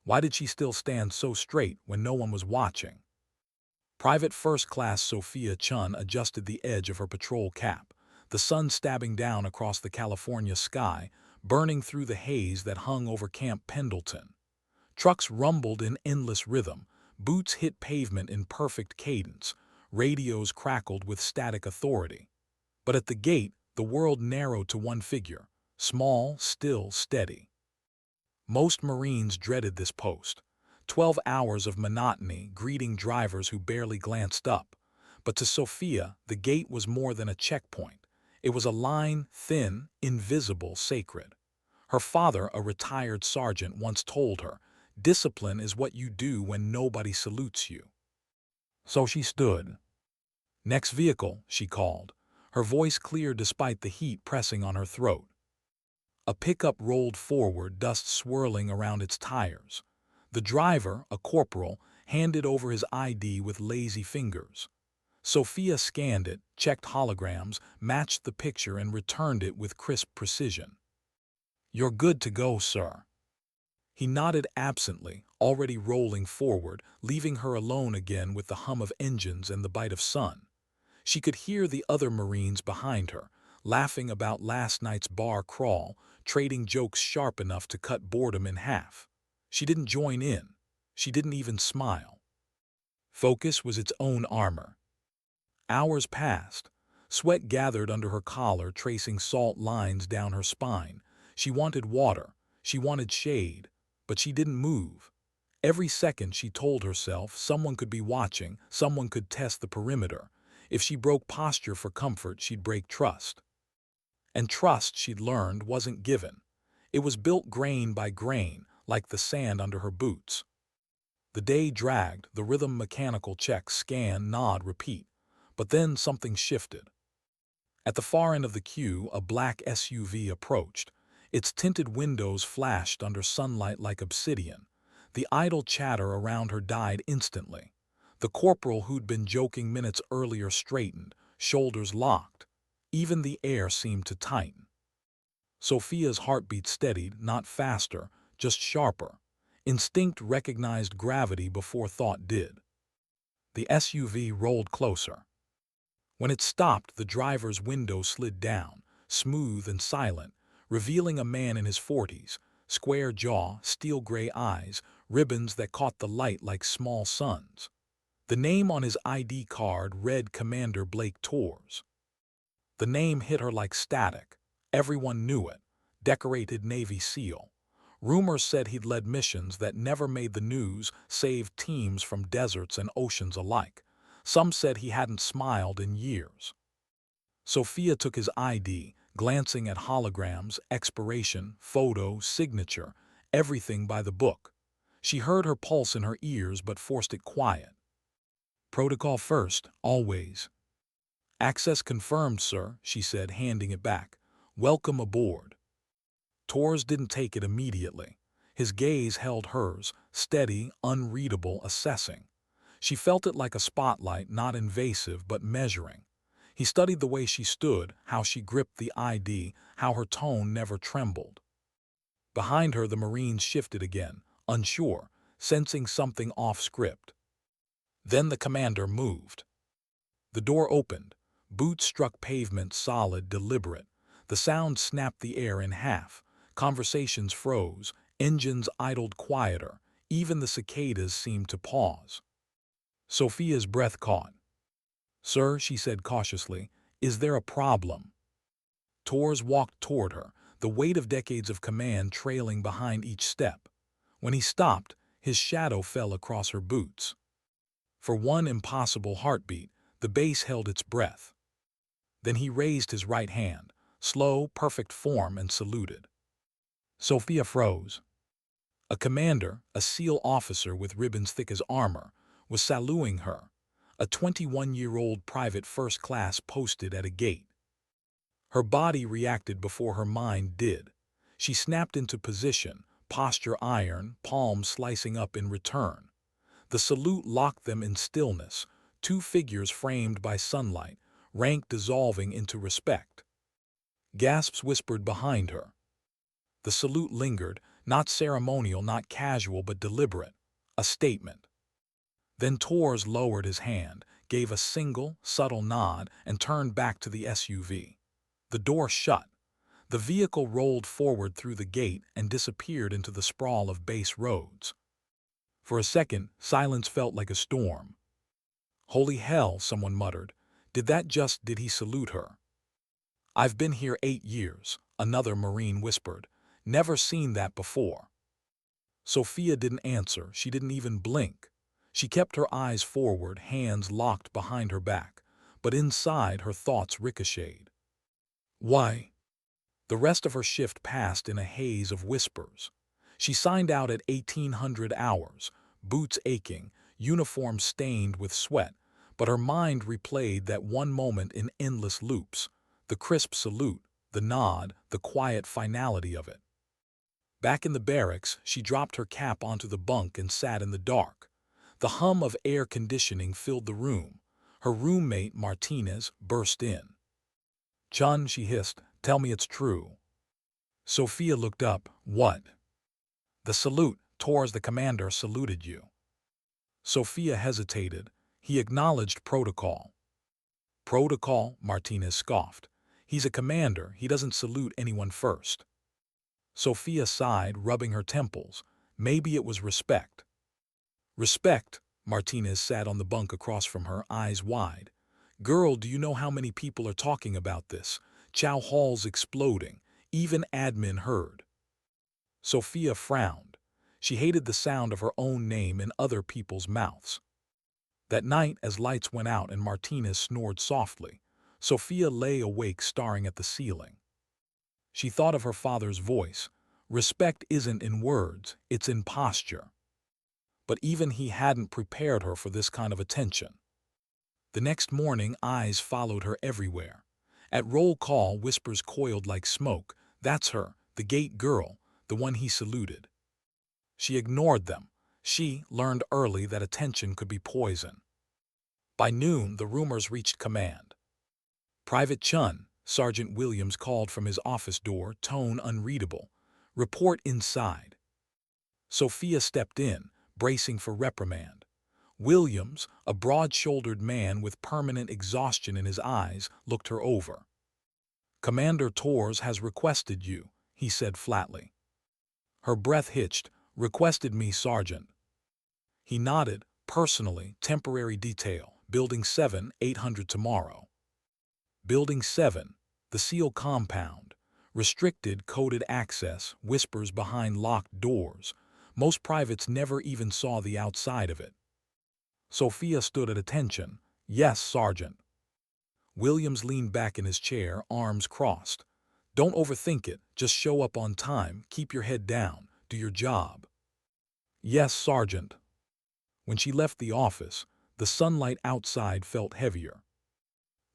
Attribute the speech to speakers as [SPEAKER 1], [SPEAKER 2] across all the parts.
[SPEAKER 1] Why did she still stand so straight when no one was watching? Private First Class Sophia Chun adjusted the edge of her patrol cap, the sun stabbing down across the California sky, burning through the haze that hung over Camp Pendleton. Trucks rumbled in endless rhythm, boots hit pavement in perfect cadence, radios crackled with static authority. But at the gate, the world narrowed to one figure, small, still, steady. Most Marines dreaded this post. 12 hours of monotony greeting drivers who barely glanced up. But to Sophia, the gate was more than a checkpoint. It was a line, thin, invisible, sacred. Her father, a retired sergeant, once told her, "Discipline is what you do when nobody salutes you." So she stood. "Next vehicle," she called, her voice clear despite the heat pressing on her throat. A pickup rolled forward, dust swirling around its tires. The driver, a corporal, handed over his ID with lazy fingers. Sophia scanned it, checked holograms, matched the picture, and returned it with crisp precision. "You're good to go, sir." He nodded absently, already rolling forward, leaving her alone again with the hum of engines and the bite of sun. She could hear the other Marines behind her, laughing about last night's bar crawl, trading jokes sharp enough to cut boredom in half. She didn't join in. She didn't even smile. Focus was its own armor. Hours passed. Sweat gathered under her collar, tracing salt lines down her spine. She wanted water. She wanted shade. But she didn't move. Every second she told herself someone could be watching, someone could test the perimeter. If she broke posture for comfort, she'd break trust. And trust, she'd learned, wasn't given. It was built grain by grain, like the sand under her boots. The day dragged, the rhythm mechanical check, scan, nod, repeat. But then something shifted. At the far end of the queue, a black SUV approached. Its tinted windows flashed under sunlight like obsidian. The idle chatter around her died instantly. The corporal who'd been joking minutes earlier straightened, shoulders locked. Even the air seemed to tighten. Sophia's heartbeat steadied, not faster, just sharper. Instinct recognized gravity before thought did. The SUV rolled closer. When it stopped, the driver's window slid down, smooth and silent, revealing a man in his 40s, square jaw, steel gray eyes, ribbons that caught the light like small suns. The name on his ID card read Commander Blake Torres. The name hit her like static. Everyone knew it. Decorated Navy SEAL. Rumors said he'd led missions that never made the news, saved teams from deserts and oceans alike. Some said he hadn't smiled in years. Sophia took his ID, glancing at holograms, expiration, photo, signature, everything by the book. She heard her pulse in her ears but forced it quiet. "Protocol first, always." "Access confirmed, sir," she said, handing it back. "Welcome aboard." Torres didn't take it immediately. His gaze held hers, steady, unreadable, assessing. She felt it like a spotlight, not invasive but measuring. He studied the way she stood, how she gripped the ID, how her tone never trembled. Behind her, the Marines shifted again, unsure, sensing something off script. Then the commander moved. The door opened. Boots struck pavement, solid, deliberate. The sound snapped the air in half. Conversations froze. Engines idled quieter. Even the cicadas seemed to pause. Sophia's breath caught. "Sir," she said cautiously, "is there a problem?" Torres walked toward her, the weight of decades of command trailing behind each step. When he stopped, his shadow fell across her boots. For one impossible heartbeat, the base held its breath. Then he raised his right hand, slow, perfect form, and saluted. Sophia froze. A commander, a SEAL officer with ribbons thick as armor, was saluting her, a 21-year-old private first class posted at a gate. Her body reacted before her mind did. She snapped into position, posture iron, palms slicing up in return. The salute locked them in stillness, two figures framed by sunlight, rank dissolving into respect. Gasps whispered behind her. The salute lingered, Not ceremonial, not casual, but deliberate. A statement. Then Tors lowered his hand, gave a single, subtle nod, and turned back to the SUV. The door shut. The vehicle rolled forward through the gate and disappeared into the sprawl of base roads. For a second, silence felt like a storm. "Holy hell," someone muttered. Did he salute her?" "I've been here 8 years," another Marine whispered. "Never seen that before." Sophia didn't answer. She didn't even blink. She kept her eyes forward, hands locked behind her back. But inside, her thoughts ricocheted. Why? The rest of her shift passed in a haze of whispers. She signed out at 1800 hours, boots aching, uniform stained with sweat, but her mind replayed that one moment in endless loops, the crisp salute, the nod, the quiet finality of it. Back in the barracks, she dropped her cap onto the bunk and sat in the dark. The hum of air conditioning filled the room. Her roommate, Martinez, burst in. "Chun," she hissed, "tell me it's true." Sophia looked up. "What?" "The salute. Tors, the commander, saluted you." Sophia hesitated. He acknowledged protocol. "Protocol?" Martinez scoffed. "He's a commander. He doesn't salute anyone first." Sophia sighed, rubbing her temples. Maybe it was respect. "Respect?" Martinez sat on the bunk across from her, eyes wide. "Girl, do you know how many people are talking about this? Chow halls exploding. Even admin heard." Sophia frowned. She hated the sound of her own name in other people's mouths. That night, as lights went out and Martinez snored softly, Sophia lay awake staring at the ceiling. She thought of her father's voice. Respect isn't in words, it's in posture. But even he hadn't prepared her for this kind of attention. The next morning, eyes followed her everywhere. At roll call, whispers coiled like smoke. "That's her, the gate girl, the one he saluted." She ignored them. She learned early that attention could be poison. By noon, the rumors reached command. "Private Chun," Sergeant Williams called from his office door, tone unreadable. "Report inside." Sophia stepped in, bracing for reprimand. Williams, a broad-shouldered man with permanent exhaustion in his eyes, looked her over. "Commander Tors has requested you," he said flatly. Her breath hitched. "Requested me, Sergeant." He nodded. "Personally, temporary detail. Building 7, 800 tomorrow." Building 7, the SEAL compound. Restricted coded access, whispers behind locked doors. Most privates never even saw the outside of it. Sophia stood at attention. "Yes, Sergeant." Williams leaned back in his chair, arms crossed. "Don't overthink it. Just show up on time. Keep your head down. Do your job." "Yes, Sergeant." When she left the office, the sunlight outside felt heavier.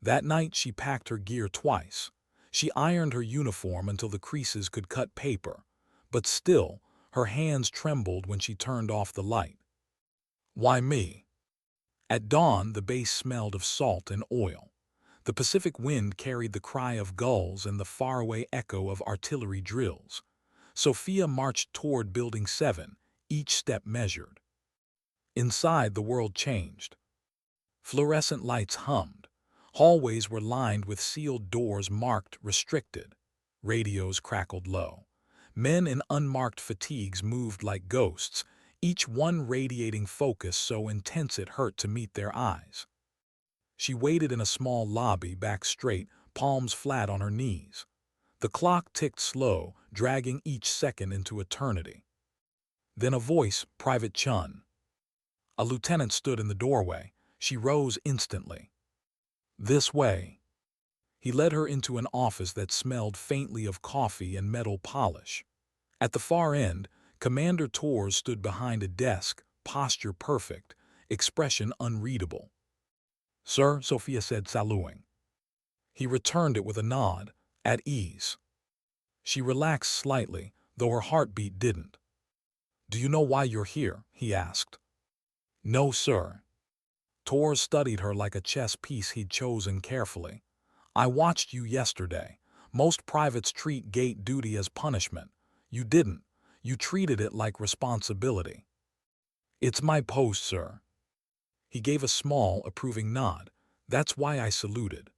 [SPEAKER 1] That night she packed her gear twice. She ironed her uniform until the creases could cut paper. But still, her hands trembled when she turned off the light. Why me? At dawn, the base smelled of salt and oil. The Pacific wind carried the cry of gulls and the faraway echo of artillery drills. Sophia marched toward Building 7, each step measured. Inside, the world changed. Fluorescent lights hummed. Hallways were lined with sealed doors marked restricted. Radios crackled low. Men in unmarked fatigues moved like ghosts, each one radiating focus so intense it hurt to meet their eyes. She waited in a small lobby, back straight, palms flat on her knees. The clock ticked slow, dragging each second into eternity. Then a voice, "Private Chun." A lieutenant stood in the doorway. She rose instantly. "This way." He led her into an office that smelled faintly of coffee and metal polish. At the far end, Commander Tors stood behind a desk, posture perfect, expression unreadable. "Sir," Sophia said, saluting. He returned it with a nod, at ease. She relaxed slightly, though her heartbeat didn't. "Do you know why you're here?" he asked. "No, sir." Tors studied her like a chess piece he'd chosen carefully. "I watched you yesterday. Most privates treat gate duty as punishment. You didn't. You treated it like responsibility. It's my post, sir. He gave a small, approving nod. That's why I saluted.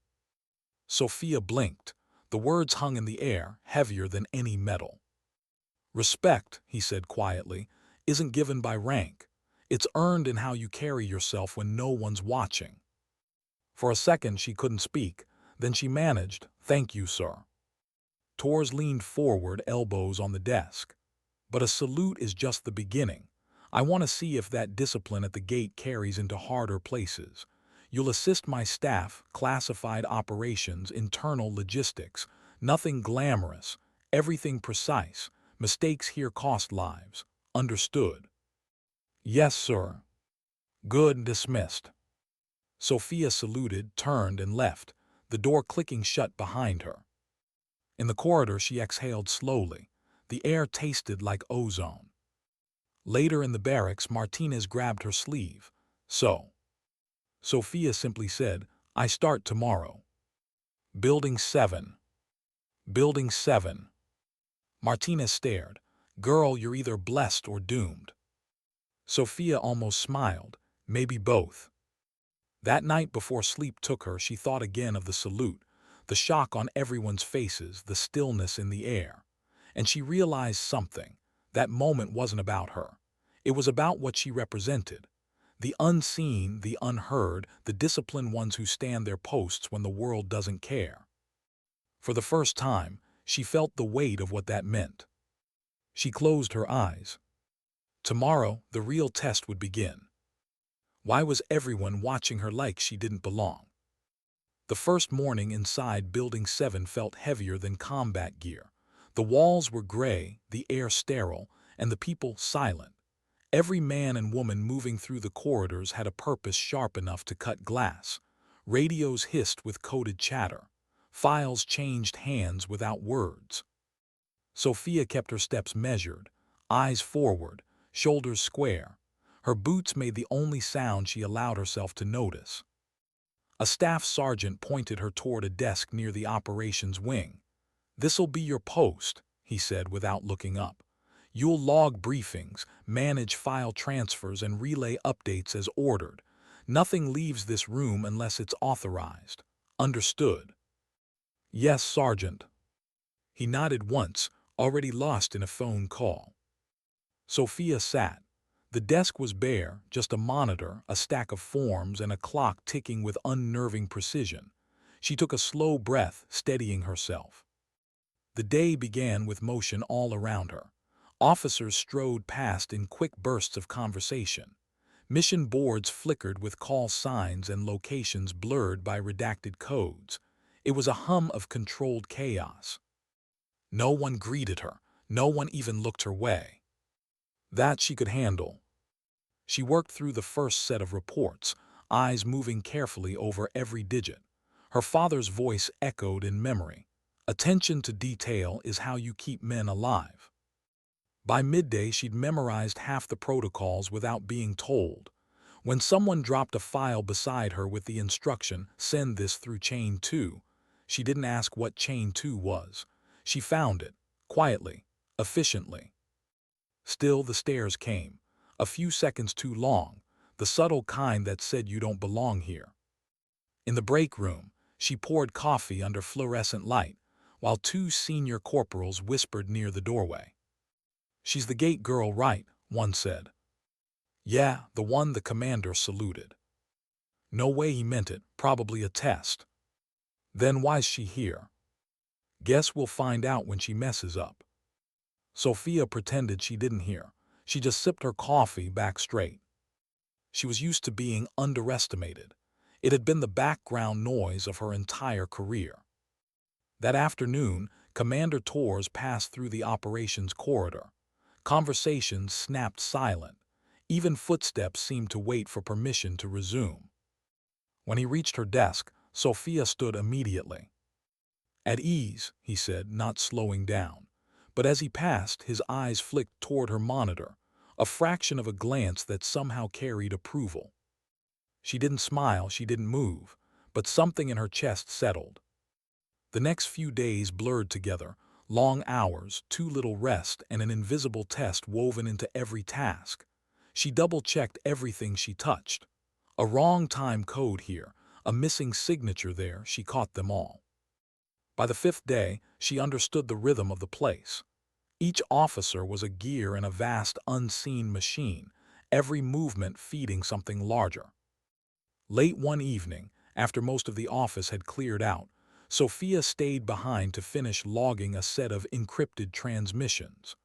[SPEAKER 1] Sophia blinked. The words hung in the air, heavier than any metal. Respect, he said quietly, isn't given by rank. It's earned in how you carry yourself when no one's watching. For a second she couldn't speak. Then she managed, "Thank you, sir." Torres leaned forward, elbows on the desk. "But a salute is just the beginning. I want to see if that discipline at the gate carries into harder places. You'll assist my staff, classified operations, internal logistics. Nothing glamorous, everything precise. Mistakes here cost lives. Understood?" "Yes, sir." "Good, dismissed." Sophia saluted, turned, and left, the door clicking shut behind her. In the corridor she exhaled slowly. The air tasted like ozone. Later in the barracks, Martinez grabbed her sleeve. "So?" Sophia simply said, "I start tomorrow." "Building 7. Building 7. Martinez stared. "Girl, you're either blessed or doomed." Sophia almost smiled. Maybe both. That night before sleep took her, she thought again of the salute, the shock on everyone's faces, the stillness in the air. And she realized something. That moment wasn't about her. It was about what she represented. The unseen, the unheard, the disciplined ones who stand their posts when the world doesn't care. For the first time, she felt the weight of what that meant. She closed her eyes. Tomorrow, the real test would begin. Why was everyone watching her like she didn't belong? The first morning inside Building 7 felt heavier than combat gear. The walls were gray, the air sterile, and the people silent. Every man and woman moving through the corridors had a purpose sharp enough to cut glass. Radios hissed with coded chatter. Files changed hands without words. Sophia kept her steps measured, eyes forward, shoulders square. Her boots made the only sound she allowed herself to notice. A staff sergeant pointed her toward a desk near the operations wing. "This'll be your post," he said without looking up. "You'll log briefings, manage file transfers, and relay updates as ordered. Nothing leaves this room unless it's authorized. Understood?" "Yes, Sergeant." He nodded once, already lost in a phone call. Sophia sat. The desk was bare, just a monitor, a stack of forms, and a clock ticking with unnerving precision. She took a slow breath, steadying herself. The day began with motion all around her. Officers strode past in quick bursts of conversation. Mission boards flickered with call signs and locations blurred by redacted codes. It was a hum of controlled chaos. No one greeted her. No one even looked her way. That she could handle. She worked through the first set of reports, eyes moving carefully over every digit. Her father's voice echoed in memory. "Attention to detail is how you keep men alive." By midday, she'd memorized half the protocols without being told. When someone dropped a file beside her with the instruction, "Send this through chain 2, she didn't ask what chain 2 was. She found it, quietly, efficiently. Still, the stares came. A few seconds too long, the subtle kind that said you don't belong here. In the break room, she poured coffee under fluorescent light, while two senior corporals whispered near the doorway. "She's the gate girl, right?" one said. "Yeah, the one," the commander saluted. No way he meant it, probably a test. "Then why's she here?" "Guess we'll find out when she messes up." Sophia pretended she didn't hear. She just sipped her coffee back straight. She was used to being underestimated. It had been the background noise of her entire career. That afternoon, Commander Torres passed through the operations corridor. Conversations snapped silent. Even footsteps seemed to wait for permission to resume. When he reached her desk, Sophia stood immediately. "At ease," he said, not slowing down. But as he passed, his eyes flicked toward her monitor, a fraction of a glance that somehow carried approval. She didn't smile, she didn't move, but something in her chest settled. The next few days blurred together, Long hours, too little rest, and an invisible test woven into every task. She double-checked everything she touched. A wrong time code here, a missing signature there, she caught them all. By the fifth day, she understood the rhythm of the place. Each officer was a gear in a vast unseen machine, every movement feeding something larger. Late one evening, after most of the office had cleared out, Sophia stayed behind to finish logging a set of encrypted transmissions.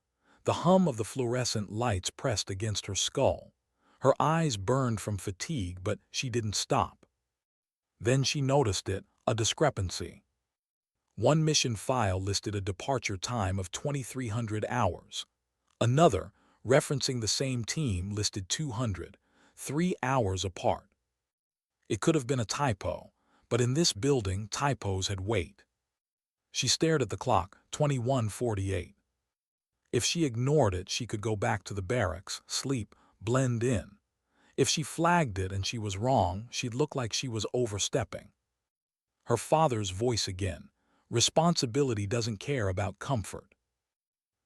[SPEAKER 1] The hum of the fluorescent lights pressed against her skull. Her eyes burned from fatigue, but she didn't stop. Then she noticed it, a discrepancy. One mission file listed a departure time of 2300 hours. Another, referencing the same team, listed 200, 3 hours apart. It could have been a typo, but in this building, typos had weight. She stared at the clock, 21:48. If she ignored it, she could go back to the barracks, sleep, blend in. If she flagged it and she was wrong, she'd look like she was overstepping. Her father's voice again. Responsibility doesn't care about comfort.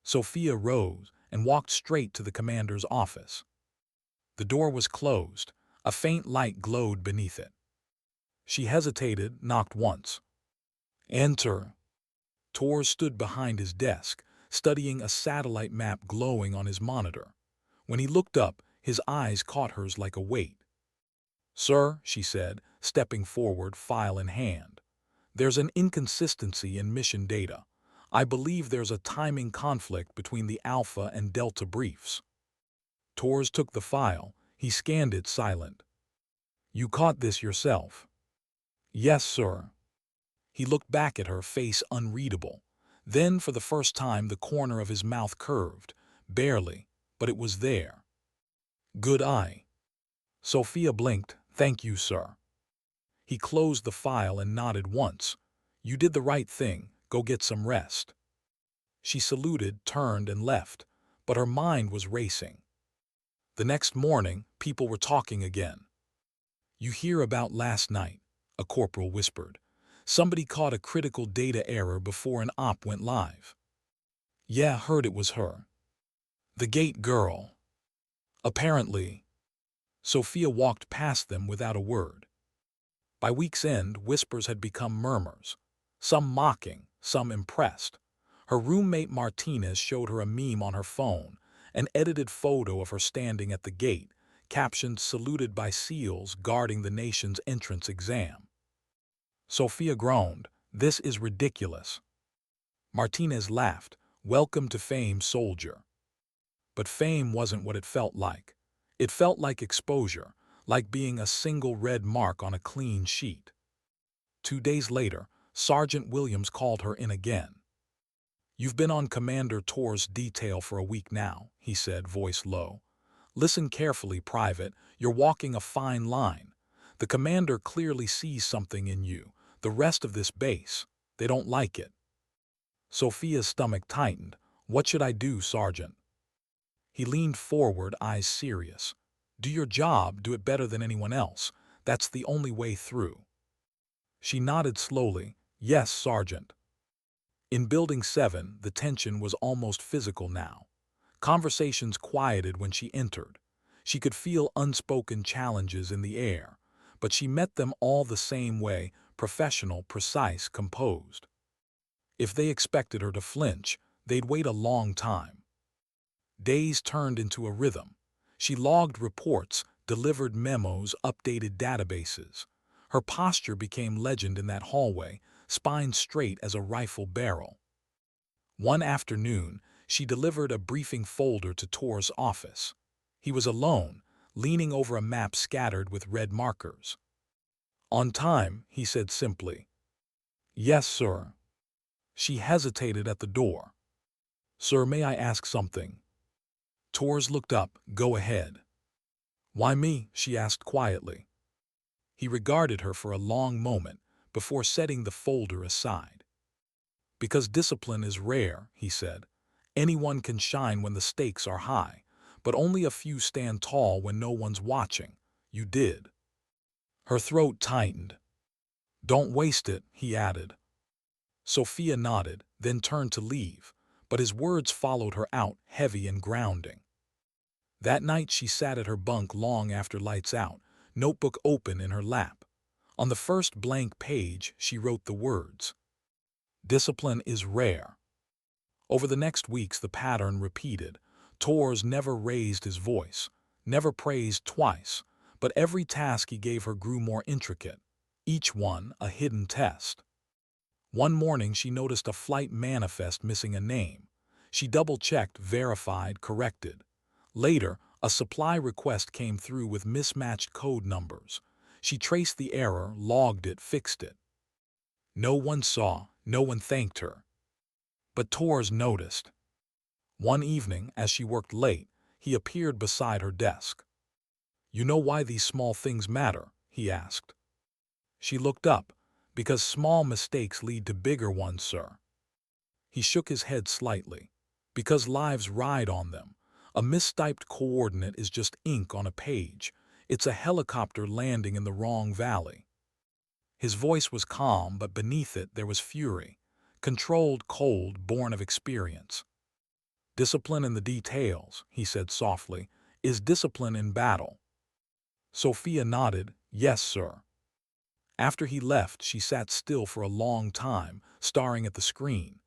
[SPEAKER 1] Sophia rose and walked straight to the commander's office. The door was closed. A faint light glowed beneath it. She hesitated, knocked once. Enter. Tor stood behind his desk, studying a satellite map glowing on his monitor. When he looked up, his eyes caught hers like a weight. "Sir," she said, stepping forward, file in hand. "There's an inconsistency in mission data. I believe there's a timing conflict between the Alpha and Delta briefs." Tors took the file. He scanned it, silent. "You caught this yourself?" "Yes, sir." He looked back at her, face unreadable. Then, for the first time, the corner of his mouth curved. Barely, but it was there. "Good eye." Sophia blinked. "Thank you, sir." He closed the file and nodded once. "You did the right thing. Go get some rest." She saluted, turned, and left, but her mind was racing. The next morning, people were talking again. "You hear about last night?" a corporal whispered. "Somebody caught a critical data error before an op went live." "Yeah, heard it was her. The gate girl." "Apparently." Sophia walked past them without a word. By week's end, whispers had become murmurs, some mocking, some impressed. Her roommate Martinez showed her a meme on her phone, an edited photo of her standing at the gate, captioned "Saluted by SEALs guarding the nation's entrance exam." Sophia groaned, "This is ridiculous." Martinez laughed, "Welcome to fame, soldier." But fame wasn't what it felt like. It felt like exposure, like being a single red mark on a clean sheet. 2 days later, Sergeant Williams called her in again. "You've been on Commander Tor's detail for a week now," he said, voice low. "Listen carefully, Private. You're walking a fine line. The commander clearly sees something in you. The rest of this base, they don't like it." Sophia's stomach tightened. "What should I do, Sergeant?" He leaned forward, eyes serious. "Do your job, do it better than anyone else. That's the only way through." She nodded slowly. "Yes, Sergeant." In Building 7, the tension was almost physical now. Conversations quieted when she entered. She could feel unspoken challenges in the air, but she met them all the same way, professional, precise, composed. If they expected her to flinch, they'd wait a long time. Days turned into a rhythm. She logged reports, delivered memos, updated databases. Her posture became legend in that hallway, spine straight as a rifle barrel. One afternoon, she delivered a briefing folder to Tor's office. He was alone, leaning over a map scattered with red markers. "On time," he said simply. "Yes, sir." She hesitated at the door. "Sir, may I ask something?" Tors looked up. "Go ahead." "Why me?" she asked quietly. He regarded her for a long moment before setting the folder aside. "Because discipline is rare," he said. "Anyone can shine when the stakes are high, but only a few stand tall when no one's watching. You did." Her throat tightened. "Don't waste it," he added. Sophia nodded. then turned to leave, but his words followed her out, heavy and grounding. That night she sat at her bunk long after lights out, notebook open in her lap. On the first blank page, she wrote the words, "Discipline is rare." Over the next weeks the pattern repeated. Torres never raised his voice, never praised twice, but every task he gave her grew more intricate, each one a hidden test. One morning she noticed a flight manifest missing a name. She double-checked, verified, corrected. Later, a supply request came through with mismatched code numbers. She traced the error, logged it, fixed it. No one saw, no one thanked her. But Torres noticed. One evening, as she worked late, he appeared beside her desk. "You know why these small things matter?" he asked. She looked up. "Because small mistakes lead to bigger ones, sir." He shook his head slightly. "Because lives ride on them. A mistyped coordinate is just ink on a page. It's a helicopter landing in the wrong valley." His voice was calm, but beneath it there was fury. Controlled, cold, born of experience. "Discipline in the details," he said softly, "is discipline in battle." Sophia nodded. "Yes, sir." After he left, she sat still for a long time, staring at the screen.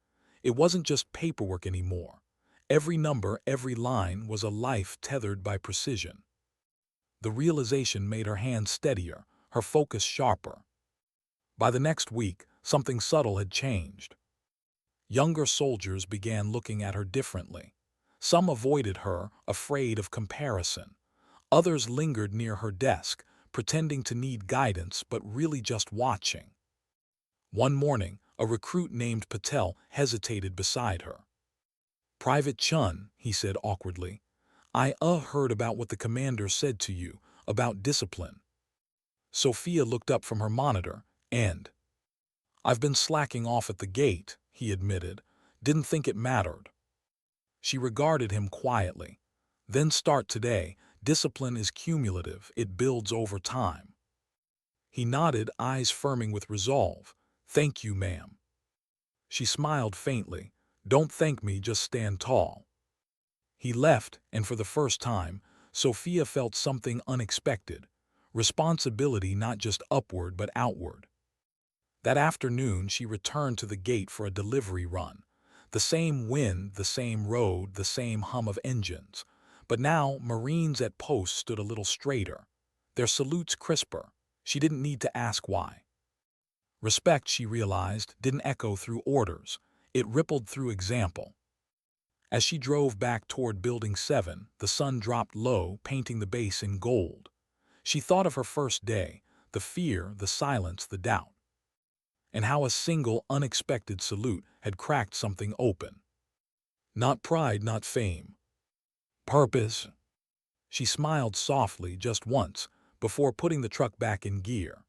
[SPEAKER 1] It wasn't just paperwork anymore. Every number, every line was a life tethered by precision. The realization made her hands steadier, her focus sharper. By the next week, something subtle had changed. Younger soldiers began looking at her differently. Some avoided her, afraid of comparison. Others lingered near her desk, pretending to need guidance but really just watching. One morning, a recruit named Patel hesitated beside her. "Private Chun," he said awkwardly, "I heard about what the commander said to you, about discipline." Sophia looked up from her monitor, and "I've been slacking off at the gate," he admitted. "Didn't think it mattered." She regarded him quietly. "Then start today. Discipline is cumulative. It builds over time." He nodded, eyes firming with resolve. "Thank you, ma'am." She smiled faintly. "Don't thank me, just stand tall." He left, and for the first time, Sophia felt something unexpected. Responsibility not just upward but outward. That afternoon she returned to the gate for a delivery run. The same wind, the same road, the same hum of engines. But now Marines at post stood a little straighter, their salutes crisper. She didn't need to ask why. Respect, she realized, didn't echo through orders. It rippled through example. As she drove back toward Building 7, the sun dropped low, painting the base in gold. She thought of her first day, the fear, the silence, the doubt. And how a single, unexpected salute had cracked something open. Not pride, not fame. Purpose. She smiled softly just once, before putting the truck back in gear.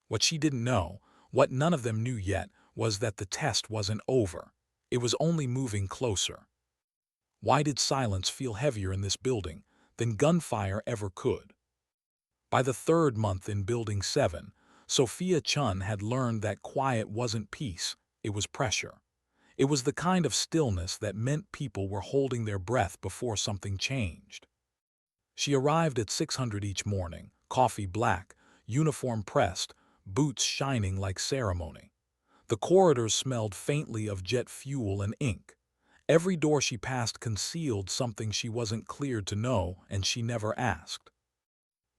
[SPEAKER 1] What she didn't know, what none of them knew yet, was that the test wasn't over. It was only moving closer. Why did silence feel heavier in this building than gunfire ever could? By the third month in Building 7, Sophia Chun had learned that quiet wasn't peace, it was pressure. It was the kind of stillness that meant people were holding their breath before something changed. She arrived at 600 each morning, coffee black, uniform pressed, boots shining like ceremony. The corridors smelled faintly of jet fuel and ink. Every door she passed concealed something she wasn't cleared to know, and she never asked.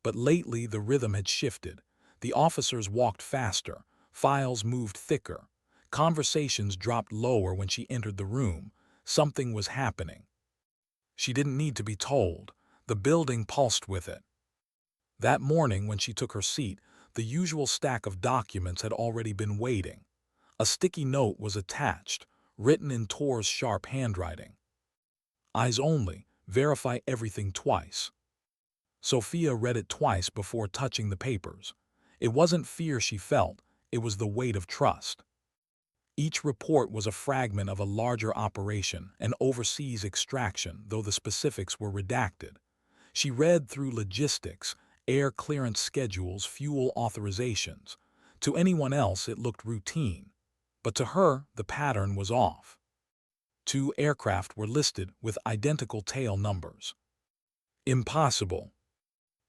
[SPEAKER 1] But lately the rhythm had shifted. The officers walked faster, files moved thicker, conversations dropped lower when she entered the room. Something was happening. She didn't need to be told. The building pulsed with it. That morning when she took her seat, the usual stack of documents had already been waiting. A sticky note was attached, written in Tor's sharp handwriting. "Eyes only, verify everything twice." Sophia read it twice before touching the papers. It wasn't fear she felt, it was the weight of trust. Each report was a fragment of a larger operation, an overseas extraction, though the specifics were redacted. She read through logistics, air clearance schedules, fuel authorizations. To anyone else it looked routine. But to her, the pattern was off. Two aircraft were listed with identical tail numbers. Impossible.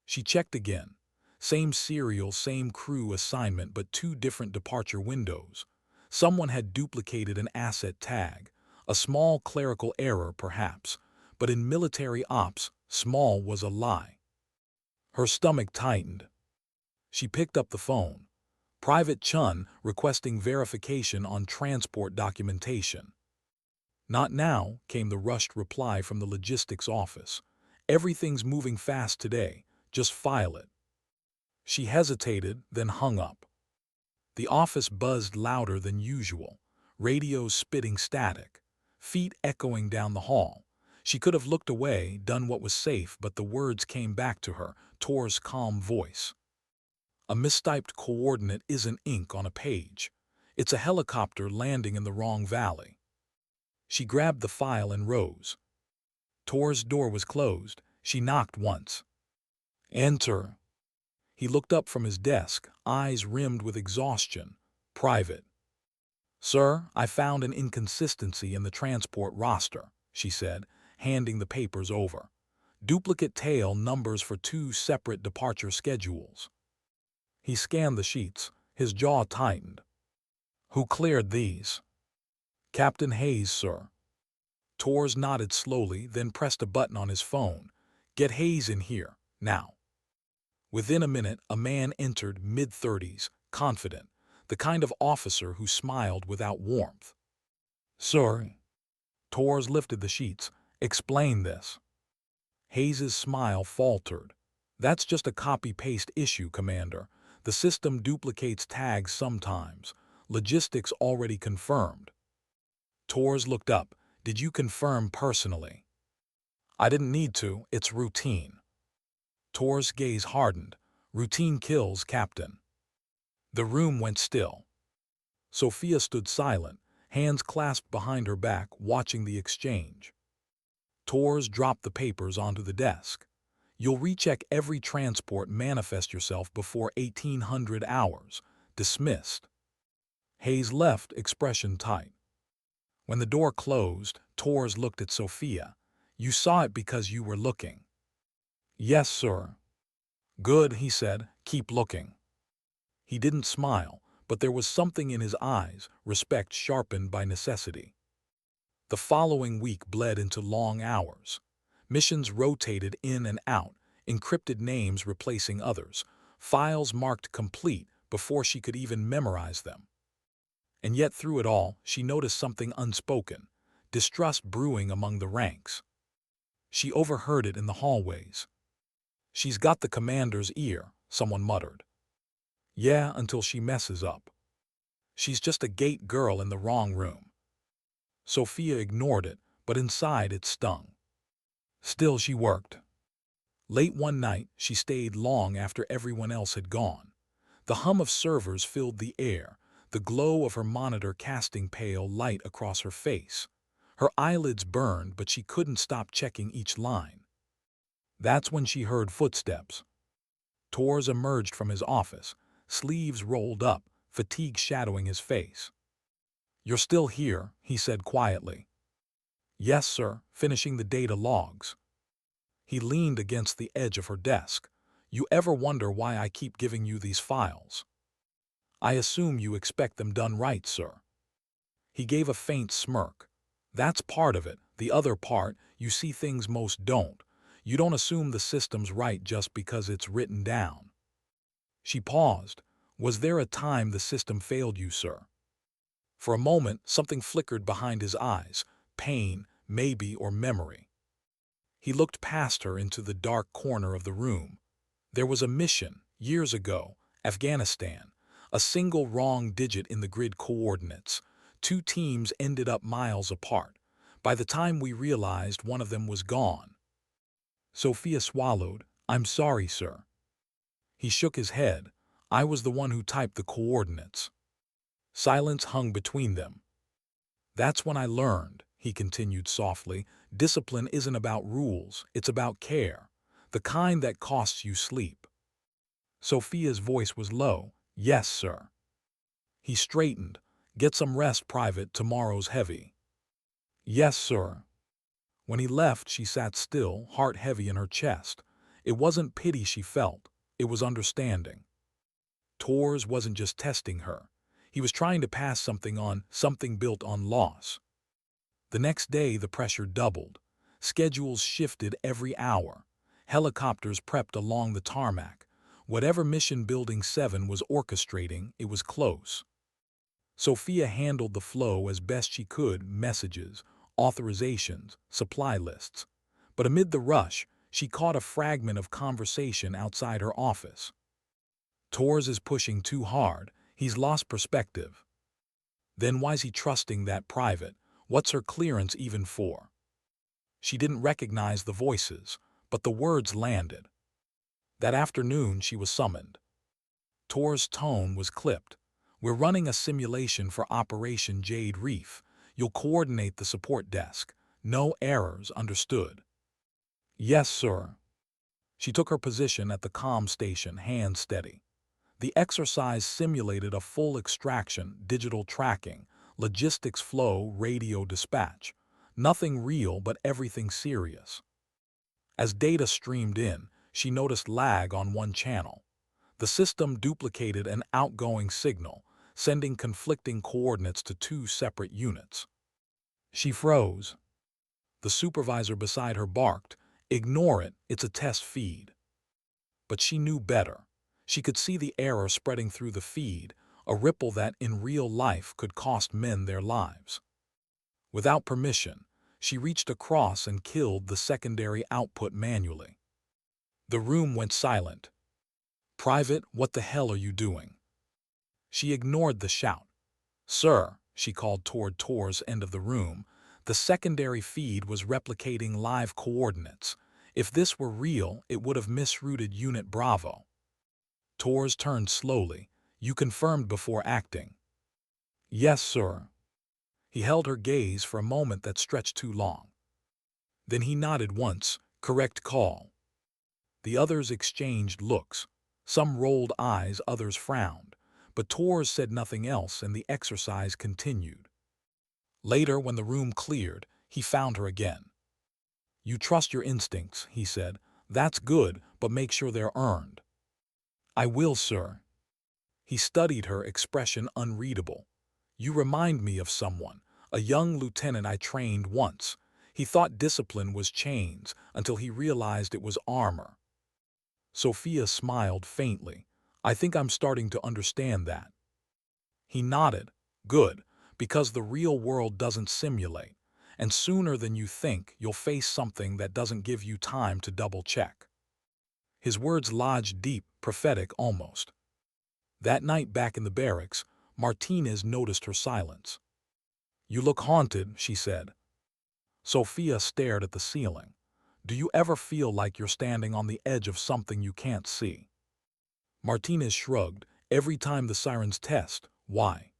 [SPEAKER 1] She checked again. Same serial, same crew assignment, but two different departure windows. Someone had duplicated an asset tag. A small clerical error, perhaps, but in military ops, small was a lie. Her stomach tightened. She picked up the phone. Private Chun requesting verification on transport documentation. Not now, came the rushed reply from the logistics office. Everything's moving fast today. Just file it. She hesitated, then hung up. The office buzzed louder than usual, radios spitting static, feet echoing down the hall. She could have looked away, done what was safe, but the words came back to her, Tor's calm voice. A mistyped coordinate isn't ink on a page. It's a helicopter landing in the wrong valley. She grabbed the file and rose. Tor's door was closed. She knocked once. Enter. He looked up from his desk, eyes rimmed with exhaustion. Private. Sir, I found an inconsistency in the transport roster, she said, handing the papers over. Duplicate tail numbers for two separate departure schedules. He scanned the sheets, his jaw tightened. Who cleared these? Captain Hayes, sir. Tors nodded slowly, then pressed a button on his phone. Get Hayes in here, now. Within a minute, a man entered, mid-30s, confident, the kind of officer who smiled without warmth. Sir. Tors lifted the sheets. Explain this. Hayes's smile faltered. That's just a copy-paste issue, Commander. The system duplicates tags sometimes. Logistics already confirmed. Tors looked up. Did you confirm personally? I didn't need to. It's routine. Tor's gaze hardened. Routine kills, Captain. The room went still. Sophia stood silent, hands clasped behind her back, watching the exchange. Tors dropped the papers onto the desk. You'll recheck every transport, manifest yourself before 1800 hours. Dismissed. Hayes left, expression tight. When the door closed, Tors looked at Sophia. You saw it because you were looking. Yes, sir. Good, he said. Keep looking. He didn't smile, but there was something in his eyes, respect sharpened by necessity. The following week bled into long hours. Missions rotated in and out, encrypted names replacing others, files marked complete before she could even memorize them. And yet through it all, she noticed something unspoken, distrust brewing among the ranks. She overheard it in the hallways. She's got the commander's ear, someone muttered. Yeah, until she messes up. She's just a gate girl in the wrong room. Sophia ignored it, but inside it stung. Still she worked. Late one night, she stayed long after everyone else had gone. The hum of servers filled the air, the glow of her monitor casting pale light across her face. Her eyelids burned, but she couldn't stop checking each line. That's when she heard footsteps. Tors emerged from his office, sleeves rolled up, fatigue shadowing his face. You're still here, he said quietly. Yes, sir, finishing the data logs. He leaned against the edge of her desk. You ever wonder why I keep giving you these files? I assume you expect them done right, sir. He gave a faint smirk. That's part of it. The other part, you see things most don't. You don't assume the system's right just because it's written down. She paused. Was there a time the system failed you, sir? For a moment, something flickered behind his eyes. Pain, maybe, or memory. He looked past her into the dark corner of the room. There was a mission, years ago, Afghanistan. A single wrong digit in the grid coordinates. Two teams ended up miles apart. By the time we realized, one of them was gone. Sophia swallowed. I'm sorry, sir. He shook his head. I was the one who typed the coordinates. Silence hung between them. That's when I learned, he continued softly, discipline isn't about rules, it's about care. The kind that costs you sleep. Sophia's voice was low. Yes, sir. He straightened. Get some rest, Private. Tomorrow's heavy. Yes, sir. When he left, she sat still, heart heavy in her chest. It wasn't pity she felt. It was understanding. Tors wasn't just testing her. He was trying to pass something on, something built on loss. The next day, the pressure doubled. Schedules shifted every hour. Helicopters prepped along the tarmac. Whatever mission Building 7 was orchestrating, it was close. Sophia handled the flow as best she could, messages, authorizations, supply lists. But amid the rush, she caught a fragment of conversation outside her office. Tors is pushing too hard. He's lost perspective. Then why's he trusting that Private? What's her clearance even for? She didn't recognize the voices, but the words landed. That afternoon she was summoned. Tor's tone was clipped. We're running a simulation for Operation Jade Reef. You'll coordinate the support desk. No errors, understood? Yes, sir. She took her position at the comm station, hands steady. The exercise simulated a full extraction, digital tracking, logistics flow, radio dispatch. Nothing real, but everything serious. As data streamed in, she noticed lag on one channel. The system duplicated an outgoing signal, sending conflicting coordinates to two separate units. She froze. The supervisor beside her barked, "Ignore it, it's a test feed." But she knew better. She could see the error spreading through the feed, a ripple that in real life could cost men their lives. Without permission, she reached across and killed the secondary output manually. The room went silent. "Private, what the hell are you doing?" She ignored the shout. "Sir," she called toward Tor's end of the room, the secondary feed was replicating live coordinates. If this were real, it would have misrouted Unit Bravo. Tors turned slowly. "You confirmed before acting?" "Yes, sir." He held her gaze for a moment that stretched too long. Then he nodded once. "Correct call." The others exchanged looks. Some rolled eyes, others frowned. But Tors said nothing else, and the exercise continued. Later, when the room cleared, he found her again. "You trust your instincts," he said. "That's good, but make sure they're earned." "I will, sir." He studied her, expression unreadable. "You remind me of someone, a young lieutenant I trained once. He thought discipline was chains until he realized it was armor." Sophia smiled faintly. "I think I'm starting to understand that." He nodded. "Good, because the real world doesn't simulate, and sooner than you think you'll face something that doesn't give you time to double-check." His words lodged deep, prophetic almost. That night back in the barracks, Martinez noticed her silence. "You look haunted," she said. Sophia stared at the ceiling. "Do you ever feel like you're standing on the edge of something you can't see?" Martinez shrugged. "Every time the sirens test. Why?"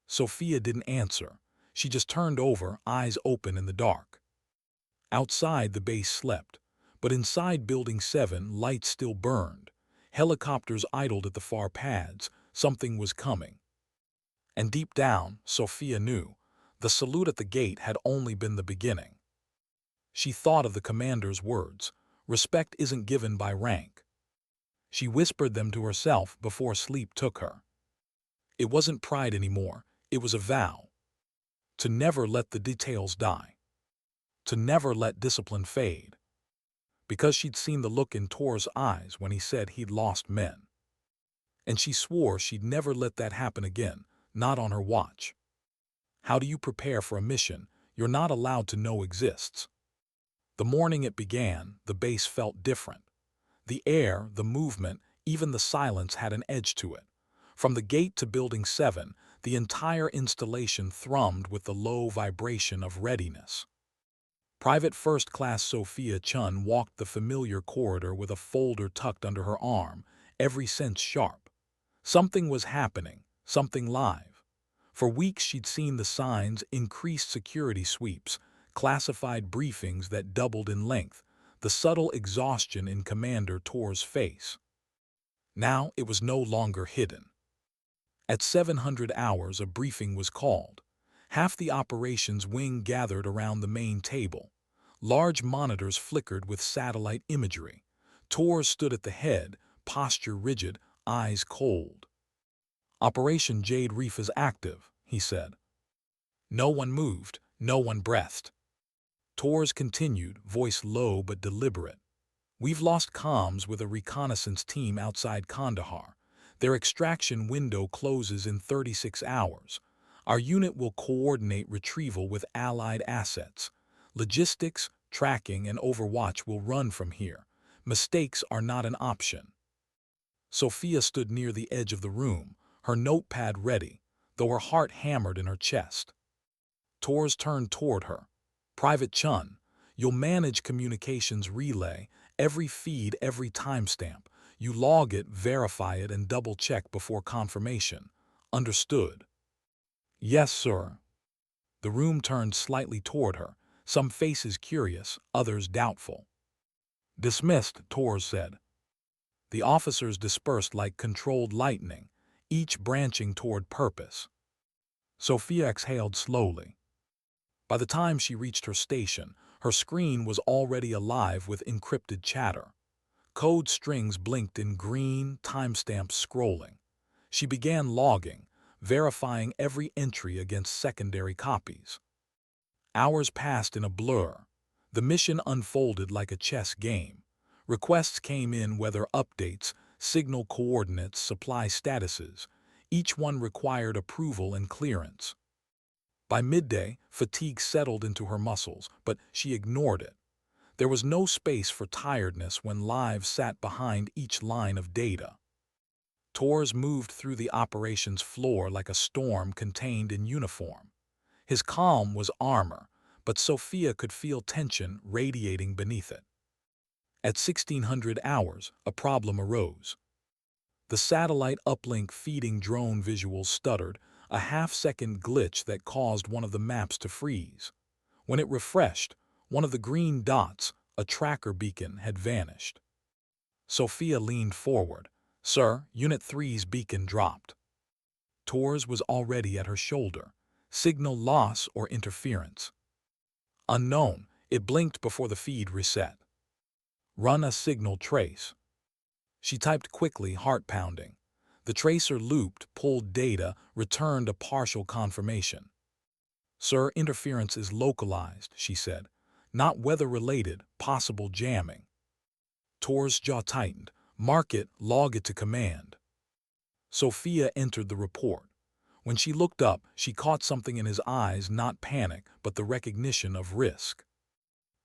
[SPEAKER 1] Sophia didn't answer. She just turned over, eyes open in the dark. Outside, the base slept. But inside Building 7, lights still burned. Helicopters idled at the far pads. Something was coming. And deep down, Sophia knew, the salute at the gate had only been the beginning. She thought of the commander's words, "Respect isn't given by rank." She whispered them to herself before sleep took her. It wasn't pride anymore, it was a vow. To never let the details die. To never let discipline fade. Because she'd seen the look in Tor's eyes when he said he'd lost men. And she swore she'd never let that happen again, not on her watch. How do you prepare for a mission you're not allowed to know exists? The morning it began, the base felt different. The air, the movement, even the silence had an edge to it. From the gate to Building 7, the entire installation thrummed with the low vibration of readiness. Private First Class Sophia Chun walked the familiar corridor with a folder tucked under her arm, every sense sharp. Something was happening, something live. For weeks she'd seen the signs: increased security sweeps, classified briefings that doubled in length, the subtle exhaustion in Commander Tor's face. Now it was no longer hidden. At 700 hours, a briefing was called. Half the operations wing gathered around the main table. Large monitors flickered with satellite imagery. Tor stood at the head, posture rigid, eyes cold. "Operation Jade Reef is active," he said. No one moved, no one breathed. Tor's continued, voice low but deliberate. "We've lost comms with a reconnaissance team outside Kandahar. Their extraction window closes in 36 hours. Our unit will coordinate retrieval with allied assets. Logistics, tracking, and overwatch will run from here. Mistakes are not an option." Sophia stood near the edge of the room, her notepad ready, though her heart hammered in her chest. Tors turned toward her. "Private Chun, you'll manage communications relay, every feed, every timestamp. You log it, verify it, and double-check before confirmation. Understood?" "Yes, sir." The room turned slightly toward her, some faces curious, others doubtful. "Dismissed," Tors said. The officers dispersed like controlled lightning, each branching toward purpose. Sophia exhaled slowly. By the time she reached her station, her screen was already alive with encrypted chatter. Code strings blinked in green, timestamps scrolling. She began logging, verifying every entry against secondary copies. Hours passed in a blur. The mission unfolded like a chess game. Requests came in, weather updates, signal coordinates, supply statuses. Each one required approval and clearance. By midday, fatigue settled into her muscles, but she ignored it. There was no space for tiredness when lives sat behind each line of data. Tors moved through the operations floor like a storm contained in uniform. His calm was armor, but Sophia could feel tension radiating beneath it. At 1600 hours, a problem arose. The satellite uplink feeding drone visuals stuttered, a half-second glitch that caused one of the maps to freeze. When it refreshed, one of the green dots, a tracker beacon, had vanished. Sophia leaned forward. "Sir, Unit 3's beacon dropped." Tors was already at her shoulder. "Signal loss or interference?" "Unknown." It blinked before the feed reset. "Run a signal trace." She typed quickly, heart pounding. The tracer looped, pulled data, returned a partial confirmation. "Sir, interference is localized," she said. "Not weather-related, possible jamming." Tor's jaw tightened. "Mark it, log it to command." Sophia entered the report. When she looked up, she caught something in his eyes, not panic, but the recognition of risk.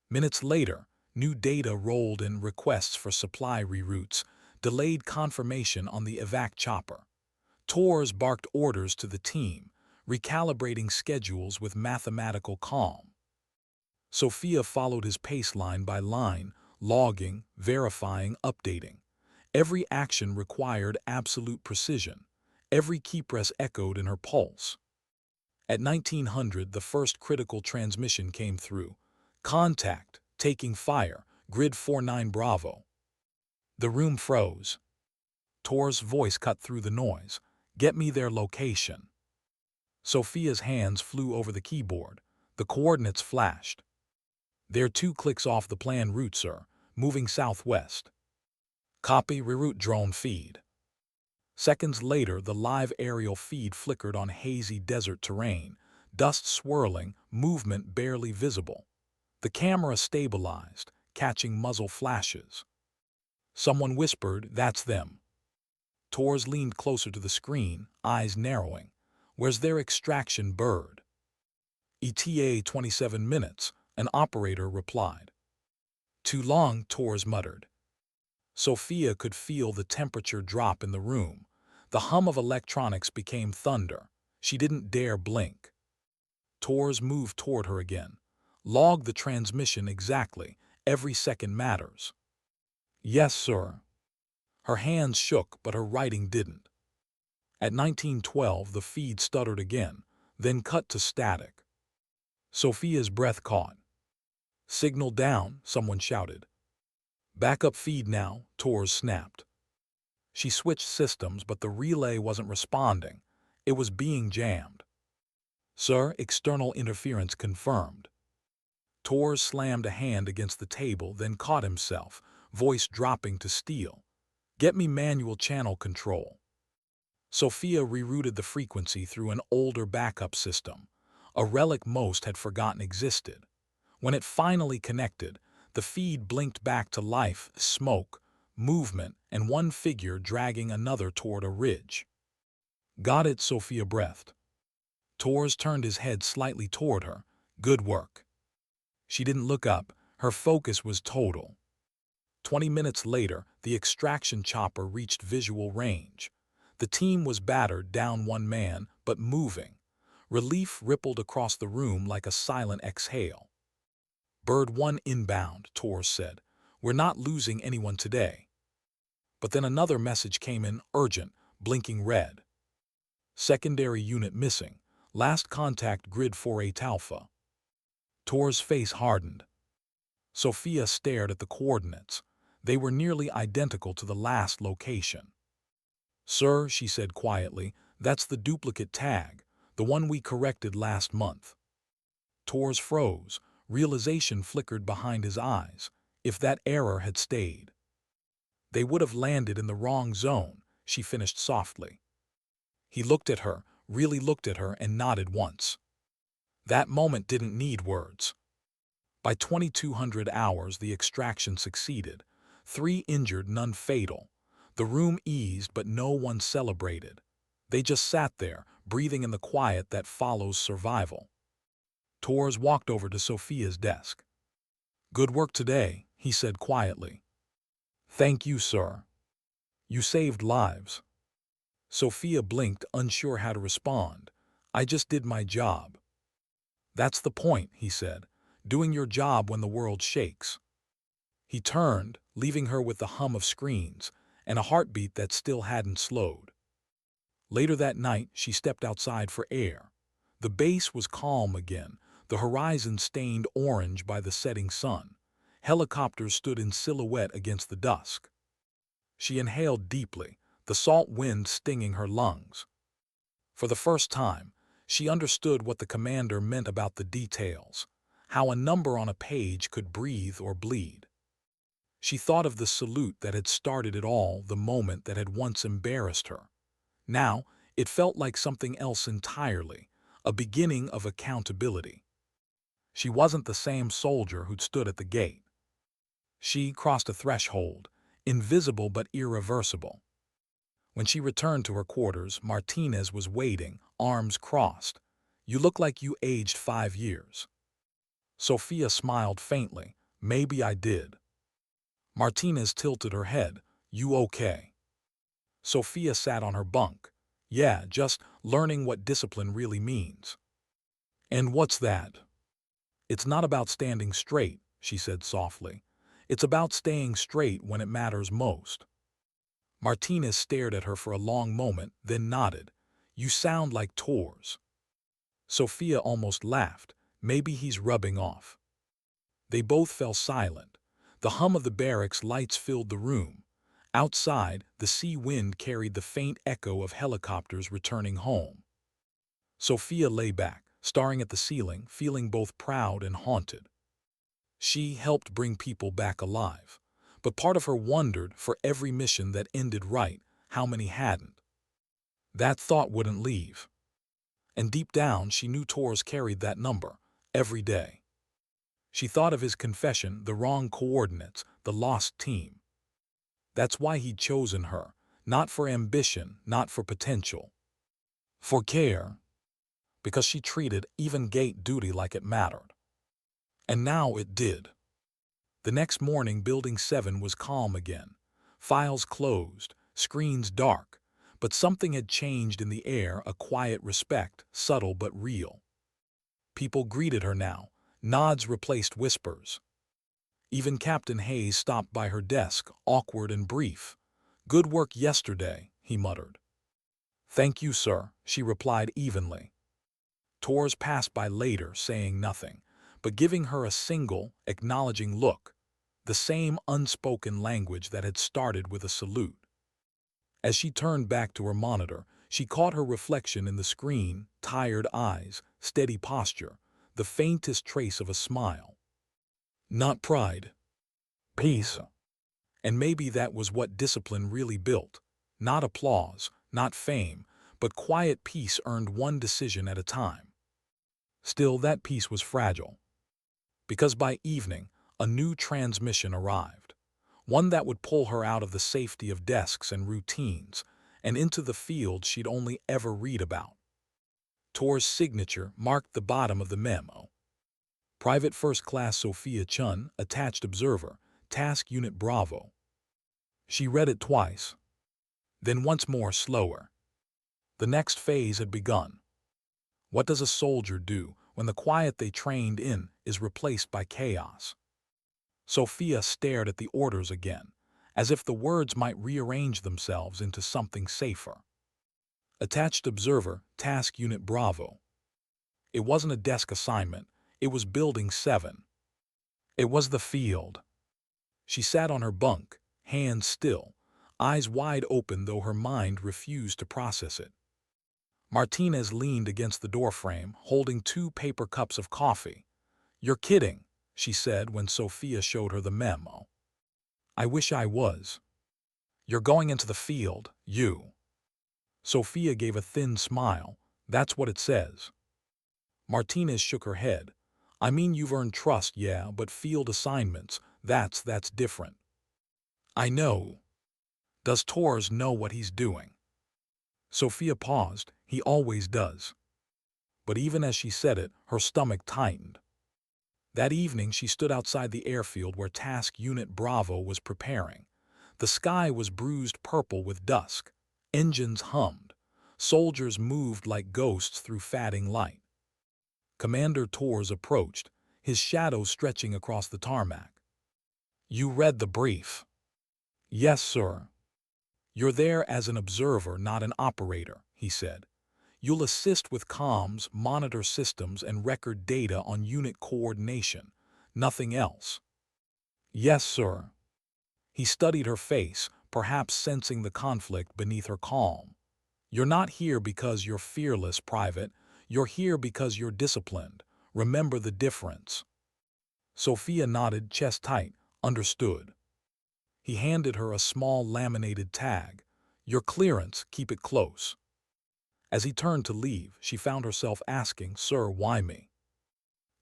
[SPEAKER 1] Minutes later, new data rolled in, requests for supply reroutes, delayed confirmation on the evac chopper. Tors barked orders to the team, recalibrating schedules with mathematical calm. Sophia followed his pace line by line, logging, verifying, updating. Every action required absolute precision. Every keypress echoed in her pulse. At 1900, the first critical transmission came through. "Contact, taking fire, grid 49 Bravo." The room froze. Tor's voice cut through the noise. "Get me their location." Sophia's hands flew over the keyboard. The coordinates flashed. "They're 2 clicks off the planned route, sir, moving southwest." "Copy, reroute drone feed." Seconds later, the live aerial feed flickered on hazy desert terrain, dust swirling, movement barely visible. The camera stabilized, catching muzzle flashes. Someone whispered, "That's them." Tors leaned closer to the screen, eyes narrowing. "Where's their extraction bird?" "ETA 27 minutes, an operator replied. "Too long," Tors muttered. Sophia could feel the temperature drop in the room. The hum of electronics became thunder. She didn't dare blink. Tors moved toward her again. "Log the transmission exactly. Every second matters." "Yes, sir." Her hands shook, but her writing didn't. At 1912, the feed stuttered again, then cut to static. Sophia's breath caught. "Signal down," someone shouted. "Backup feed now," Tors snapped. She switched systems, but the relay wasn't responding. It was being jammed. Sir, external interference confirmed. Torres slammed a hand against the table, then caught himself, voice dropping to steel. Get me manual channel control. Sophia rerouted the frequency through an older backup system, a relic most had forgotten existed. When it finally connected, the feed blinked back to life, smoke, movement, and one figure dragging another toward a ridge. Got it, Sophia breathed. Torres turned his head slightly toward her. Good work. She didn't look up. Her focus was total. 20 minutes later, the extraction chopper reached visual range. The team was battered, down one man, but moving. Relief rippled across the room like a silent exhale. Bird 1 inbound, Torres said. We're not losing anyone today. But then another message came in, urgent, blinking red. Secondary unit missing. Last contact grid 48 Alpha. Torres' face hardened. Sophia stared at the coordinates. They were nearly identical to the last location. Sir, she said quietly, that's the duplicate tag, the one we corrected last month. Torres froze. Realization flickered behind his eyes. If that error had stayed, they would have landed in the wrong zone, she finished softly. He looked at her, really looked at her, and nodded once. That moment didn't need words. By 2200 hours, the extraction succeeded. 3 injured, none fatal. The room eased, but no one celebrated. They just sat there, breathing in the quiet that follows survival. Torres walked over to Sophia's desk. Good work today, he said quietly. Thank you, sir. You saved lives. Sophia blinked, unsure how to respond. I just did my job. That's the point, he said. Doing your job when the world shakes. He turned, leaving her with the hum of screens and a heartbeat that still hadn't slowed. Later that night, she stepped outside for air. The base was calm again, the horizon stained orange by the setting sun. Helicopters stood in silhouette against the dusk. She inhaled deeply, the salt wind stinging her lungs. For the first time, she understood what the commander meant about the details, how a number on a page could breathe or bleed. She thought of the salute that had started it all, the moment that had once embarrassed her. Now, it felt like something else entirely, a beginning of accountability. She wasn't the same soldier who'd stood at the gate. She crossed a threshold, invisible but irreversible. When she returned to her quarters, Martinez was waiting, arms crossed. You look like you aged 5 years. Sophia smiled faintly. Maybe I did. Martinez tilted her head. You okay? Sophia sat on her bunk. Yeah, just learning what discipline really means. And what's that? It's not about standing straight, she said softly. It's about staying straight when it matters most. Martinez stared at her for a long moment, then nodded. You sound like Torres. Sophia almost laughed. Maybe he's rubbing off. They both fell silent. The hum of the barracks lights filled the room. Outside, the sea wind carried the faint echo of helicopters returning home. Sophia lay back, staring at the ceiling, feeling both proud and haunted. She helped bring people back alive. But part of her wondered, for every mission that ended right, how many hadn't. That thought wouldn't leave. And deep down, she knew Torres carried that number, every day. She thought of his confession, the wrong coordinates, the lost team. That's why he'd chosen her, not for ambition, not for potential. For care. Because she treated even gate duty like it mattered. And now it did. The next morning, Building 7 was calm again. Files closed, screens dark, but something had changed in the air, a quiet respect, subtle but real. People greeted her now. Nods replaced whispers. Even Captain Hayes stopped by her desk, awkward and brief. Good work yesterday, he muttered. Thank you, sir, she replied evenly. Torres passed by later, saying nothing, but giving her a single, acknowledging look, the same unspoken language that had started with a salute. As she turned back to her monitor, She caught her reflection in the screen, tired eyes, steady posture, the faintest trace of a smile. Not pride. Peace. And maybe that was what discipline really built. Not applause, not fame, but quiet peace earned one decision at a time. Still, that peace was fragile. Because by evening, a new transmission arrived. One that would pull her out of the safety of desks and routines, and into the field she'd only ever read about. Tor's signature marked the bottom of the memo. Private First Class Sophia Chun, Attached Observer, Task Unit Bravo. She read it twice, then once more slower. The next phase had begun. What does a soldier do when the quiet they trained in is replaced by chaos? Sophia stared at the orders again, as if the words might rearrange themselves into something safer. Attached Observer, Task Unit Bravo. It wasn't a desk assignment, it was Building 7. It was the field. She sat on her bunk, hands still, eyes wide open though her mind refused to process it. Martinez leaned against the doorframe, holding 2 paper cups of coffee. "You're kidding," she said when Sophia showed her the memo. "I wish I was." "You're going into the field, you." Sophia gave a thin smile. "That's what it says." Martinez shook her head. "I mean, you've earned trust, yeah, but field assignments, that's different." "I know. Does Torres know what he's doing?" Sophia paused. "He always does." But even as she said it, her stomach tightened. That evening she stood outside the airfield where Task Unit Bravo was preparing. The sky was bruised purple with dusk. Engines hummed. Soldiers moved like ghosts through fading light. Commander Torres approached, his shadow stretching across the tarmac. "You read the brief?" "Yes, sir." "You're there as an observer, not an operator," he said. "You'll assist with comms, monitor systems, and record data on unit coordination. Nothing else." "Yes, sir." He studied her face, perhaps sensing the conflict beneath her calm. "You're not here because you're fearless, Private. You're here because you're disciplined. Remember the difference." Sophia nodded, chest tight. "Understood." He handed her a small laminated tag. "Your clearance, keep it close." As he turned to leave, she found herself asking, "Sir, why me?"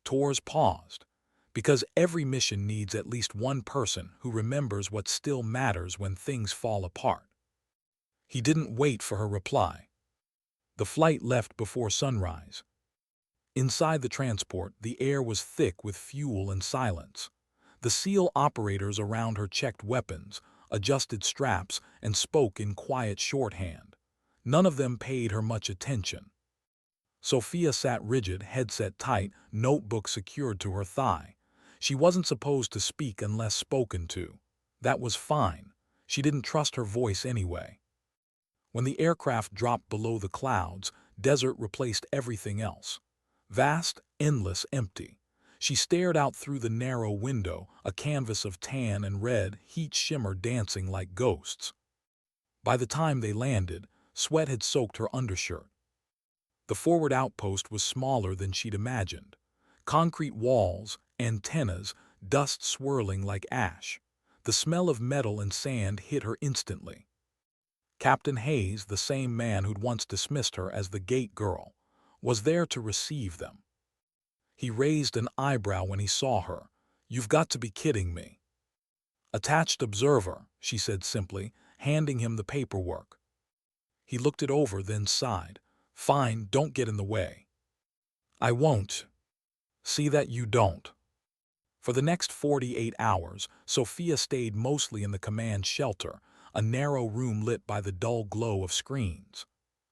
[SPEAKER 1] Torres paused. "Because every mission needs at least one person who remembers what still matters when things fall apart." He didn't wait for her reply. The flight left before sunrise. Inside the transport, the air was thick with fuel and silence. The SEAL operators around her checked weapons, adjusted straps, and spoke in quiet shorthand. None of them paid her much attention. Sophia sat rigid, headset tight, notebook secured to her thigh. She wasn't supposed to speak unless spoken to. That was fine. She didn't trust her voice anyway. When the aircraft dropped below the clouds, desert replaced everything else. Vast, endless, empty. She stared out through the narrow window, a canvas of tan and red, heat shimmer dancing like ghosts. By the time they landed, sweat had soaked her undershirt. The forward outpost was smaller than she'd imagined. Concrete walls, antennas, dust swirling like ash. The smell of metal and sand hit her instantly. Captain Hayes, the same man who'd once dismissed her as the gate girl, was there to receive them. He raised an eyebrow when he saw her. "You've got to be kidding me." "Attached observer," she said simply, handing him the paperwork. He looked it over, then sighed. "Fine, don't get in the way." "I won't." "See that you don't." For the next 48 hours, Sophia stayed mostly in the command shelter, a narrow room lit by the dull glow of screens.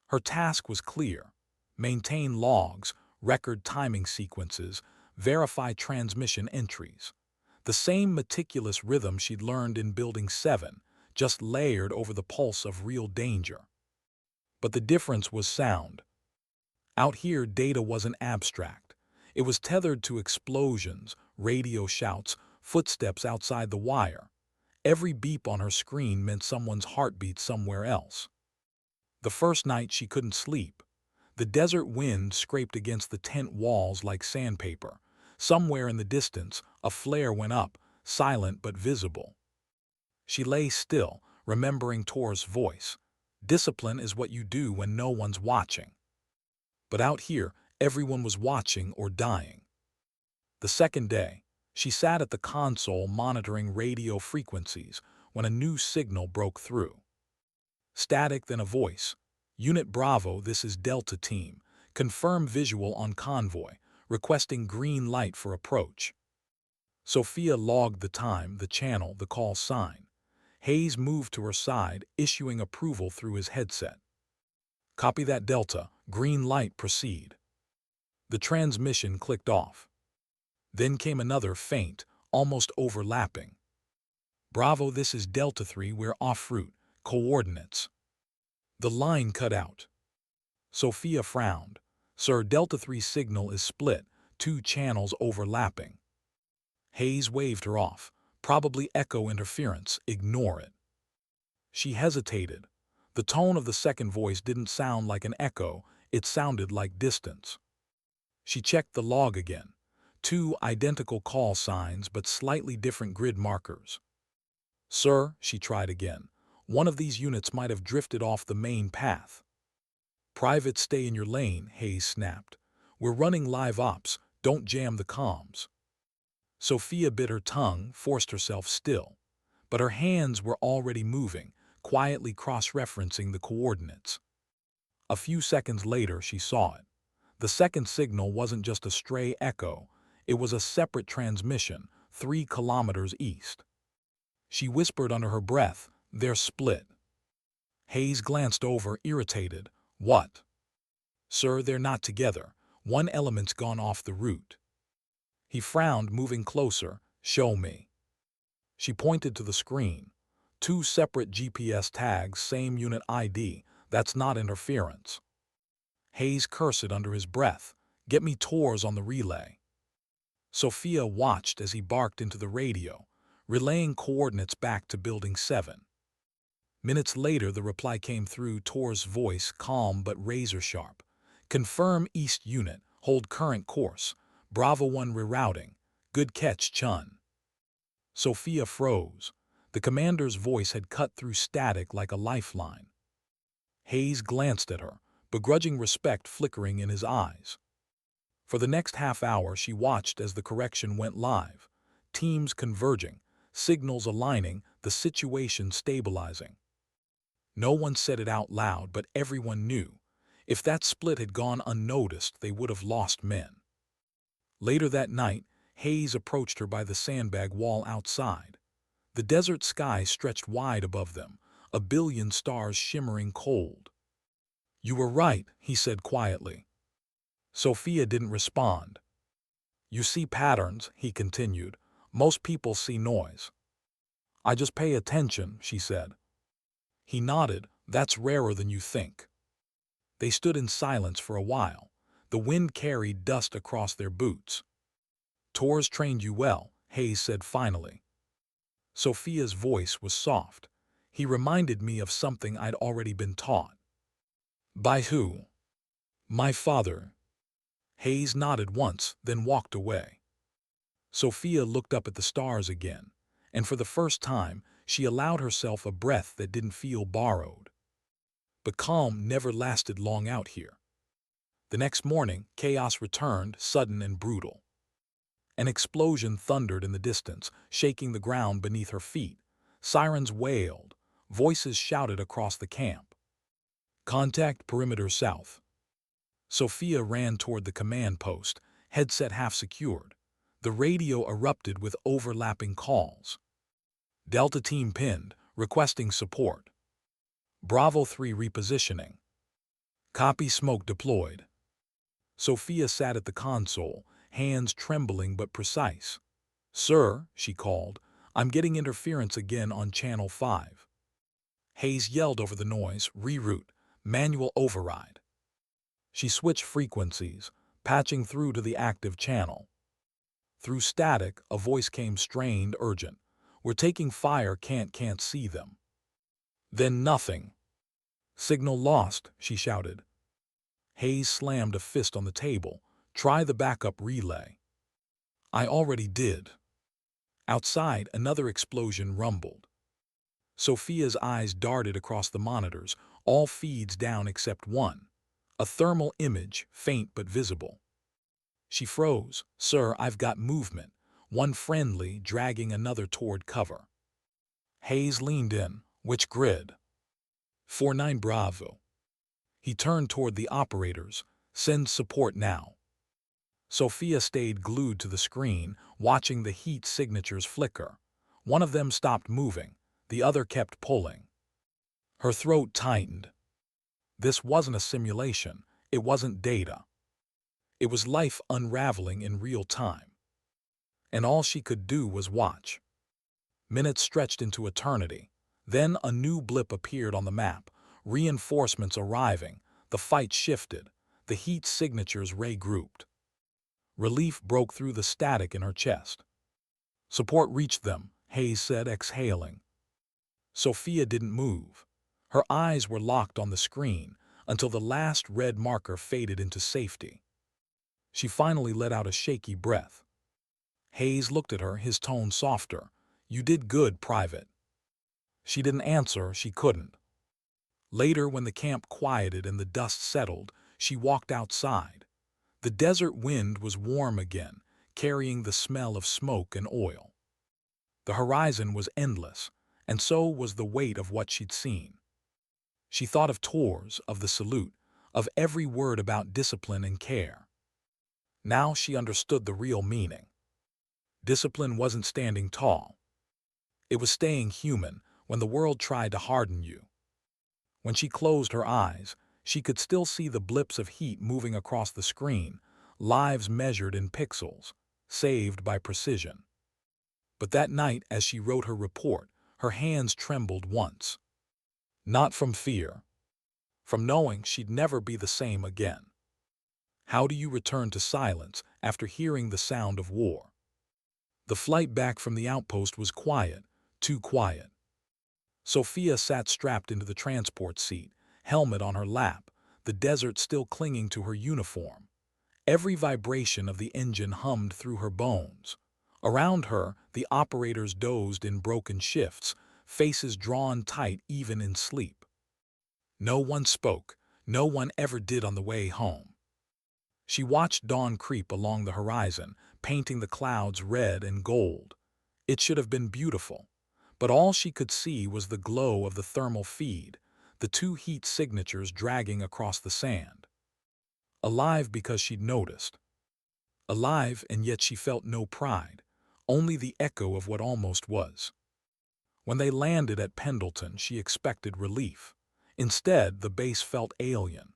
[SPEAKER 1] Her task was clear: maintain logs, record timing sequences, verify transmission entries. The same meticulous rhythm she'd learned in Building 7, just layered over the pulse of real danger. But the difference was sound. Out here, data wasn't abstract. It was tethered to explosions, radio shouts, footsteps outside the wire. Every beep on her screen meant someone's heartbeat somewhere else. The first night she couldn't sleep. The desert wind scraped against the tent walls like sandpaper. Somewhere in the distance, a flare went up, silent but visible. She lay still, remembering Tor's voice. Discipline is what you do when no one's watching. But out here, everyone was watching or dying. The second day, she sat at the console monitoring radio frequencies when a new signal broke through. Static, then a voice. Unit Bravo, this is Delta Team. Confirm visual on convoy, requesting green light for approach. Sophia logged the time, the channel, the call sign. Hayes moved to her side, issuing approval through his headset. Copy that, Delta. Green light, proceed. The transmission clicked off. Then came another, faint, almost overlapping. Bravo, this is Delta 3, we're en route. Coordinates. The line cut out. Sophia frowned. Sir, Delta 3 signal is split, 2 channels overlapping. Hayes waved her off. Probably echo interference, ignore it. She hesitated. The tone of the second voice didn't sound like an echo, it sounded like distance. She checked the log again. 2 identical call signs but slightly different grid markers. Sir, she tried again, one of these units might have drifted off the main path. Private, stay in your lane, Hayes snapped. We're running live ops, don't jam the comms. Sophia bit her tongue, forced herself still. But her hands were already moving, quietly cross-referencing the coordinates. A few seconds later, she saw it. The second signal wasn't just a stray echo, it was a separate transmission, 3 kilometers east. She whispered under her breath, they're split. Hayes glanced over, irritated. What? Sir, they're not together. One element's gone off the route. He frowned, moving closer. Show me. She pointed to the screen. 2 separate GPS tags, same unit ID. That's not interference. Hayes cursed under his breath. Get me Tors on the relay. Sophia watched as he barked into the radio, relaying coordinates back to Building 7. Minutes later, the reply came through, Tor's voice, calm but razor-sharp. Confirm East Unit. Hold current course. Bravo 1 rerouting. Good catch, Chun. Sophia froze. The commander's voice had cut through static like a lifeline. Hayes glanced at her, begrudging respect flickering in his eyes. For the next half hour, she watched as the correction went live. Teams converging, signals aligning, the situation stabilizing. No one said it out loud, but everyone knew. If that split had gone unnoticed, they would have lost men. Later that night, Hayes approached her by the sandbag wall outside. The desert sky stretched wide above them, a billion stars shimmering cold. You were right, he said quietly. Sophia didn't respond. You see patterns, he continued. Most people see noise. I just pay attention, she said. He nodded. That's rarer than you think. They stood in silence for a while. The wind carried dust across their boots. Tors trained you well, Hayes said finally. Sophia's voice was soft. He reminded me of something I'd already been taught. By who? My father. Hayes nodded once, then walked away. Sophia looked up at the stars again, and for the first time, she allowed herself a breath that didn't feel borrowed. But calm never lasted long out here. The next morning, chaos returned, sudden and brutal. An explosion thundered in the distance, shaking the ground beneath her feet. Sirens wailed. Voices shouted across the camp. Contact perimeter south. Sophia ran toward the command post, headset half secured. The radio erupted with overlapping calls. Delta Team pinned, requesting support. Bravo 3 repositioning. Copy, smoke deployed. Sophia sat at the console, hands trembling but precise. Sir, she called, I'm getting interference again on Channel 5. Hayes yelled over the noise, reroute, manual override. She switched frequencies, patching through to the active channel. Through static, a voice came strained, urgent. We're taking fire, can't see them. Then nothing. Signal lost, she shouted. Hayes slammed a fist on the table. Try the backup relay. I already did. Outside, another explosion rumbled. Sophia's eyes darted across the monitors, all feeds down except one. A thermal image, faint but visible. She froze. Sir, I've got movement. One friendly, dragging another toward cover. Hayes leaned in. Which grid? 49 Bravo. He turned toward the operators. Send support now. Sophia stayed glued to the screen, watching the heat signatures flicker. One of them stopped moving. The other kept pulling. Her throat tightened. This wasn't a simulation. It wasn't data. It was life unraveling in real time. And all she could do was watch. Minutes stretched into eternity. Then a new blip appeared on the map. Reinforcements arriving. The fight shifted. The heat signatures regrouped. Relief broke through the static in her chest. Support reached them, Hayes said, exhaling. Sophia didn't move. Her eyes were locked on the screen until the last red marker faded into safety. She finally let out a shaky breath. Hayes looked at her, his tone softer. You did good, Private. She didn't answer, she couldn't. Later, when the camp quieted and the dust settled, she walked outside. The desert wind was warm again, carrying the smell of smoke and oil. The horizon was endless, and so was the weight of what she'd seen. She thought of tours, of the salute, of every word about discipline and care. Now she understood the real meaning. Discipline wasn't standing tall. It was staying human when the world tried to harden you. When she closed her eyes, she could still see the blips of heat moving across the screen, lives measured in pixels, saved by precision. But that night, as she wrote her report, her hands trembled once. Not from fear, from knowing she'd never be the same again. How do you return to silence after hearing the sound of war? The flight back from the outpost was quiet, too quiet. Sophia sat strapped into the transport seat, helmet on her lap, the desert still clinging to her uniform. Every vibration of the engine hummed through her bones. Around her, the operators dozed in broken shifts, faces drawn tight even in sleep. No one spoke, no one ever did on the way home. She watched dawn creep along the horizon, painting the clouds red and gold. It should have been beautiful, but all she could see was the glow of the thermal feed, the two heat signatures dragging across the sand. Alive because she'd noticed. Alive, and yet she felt no pride, only the echo of what almost was. When they landed at Pendleton, she expected relief. Instead, the base felt alien.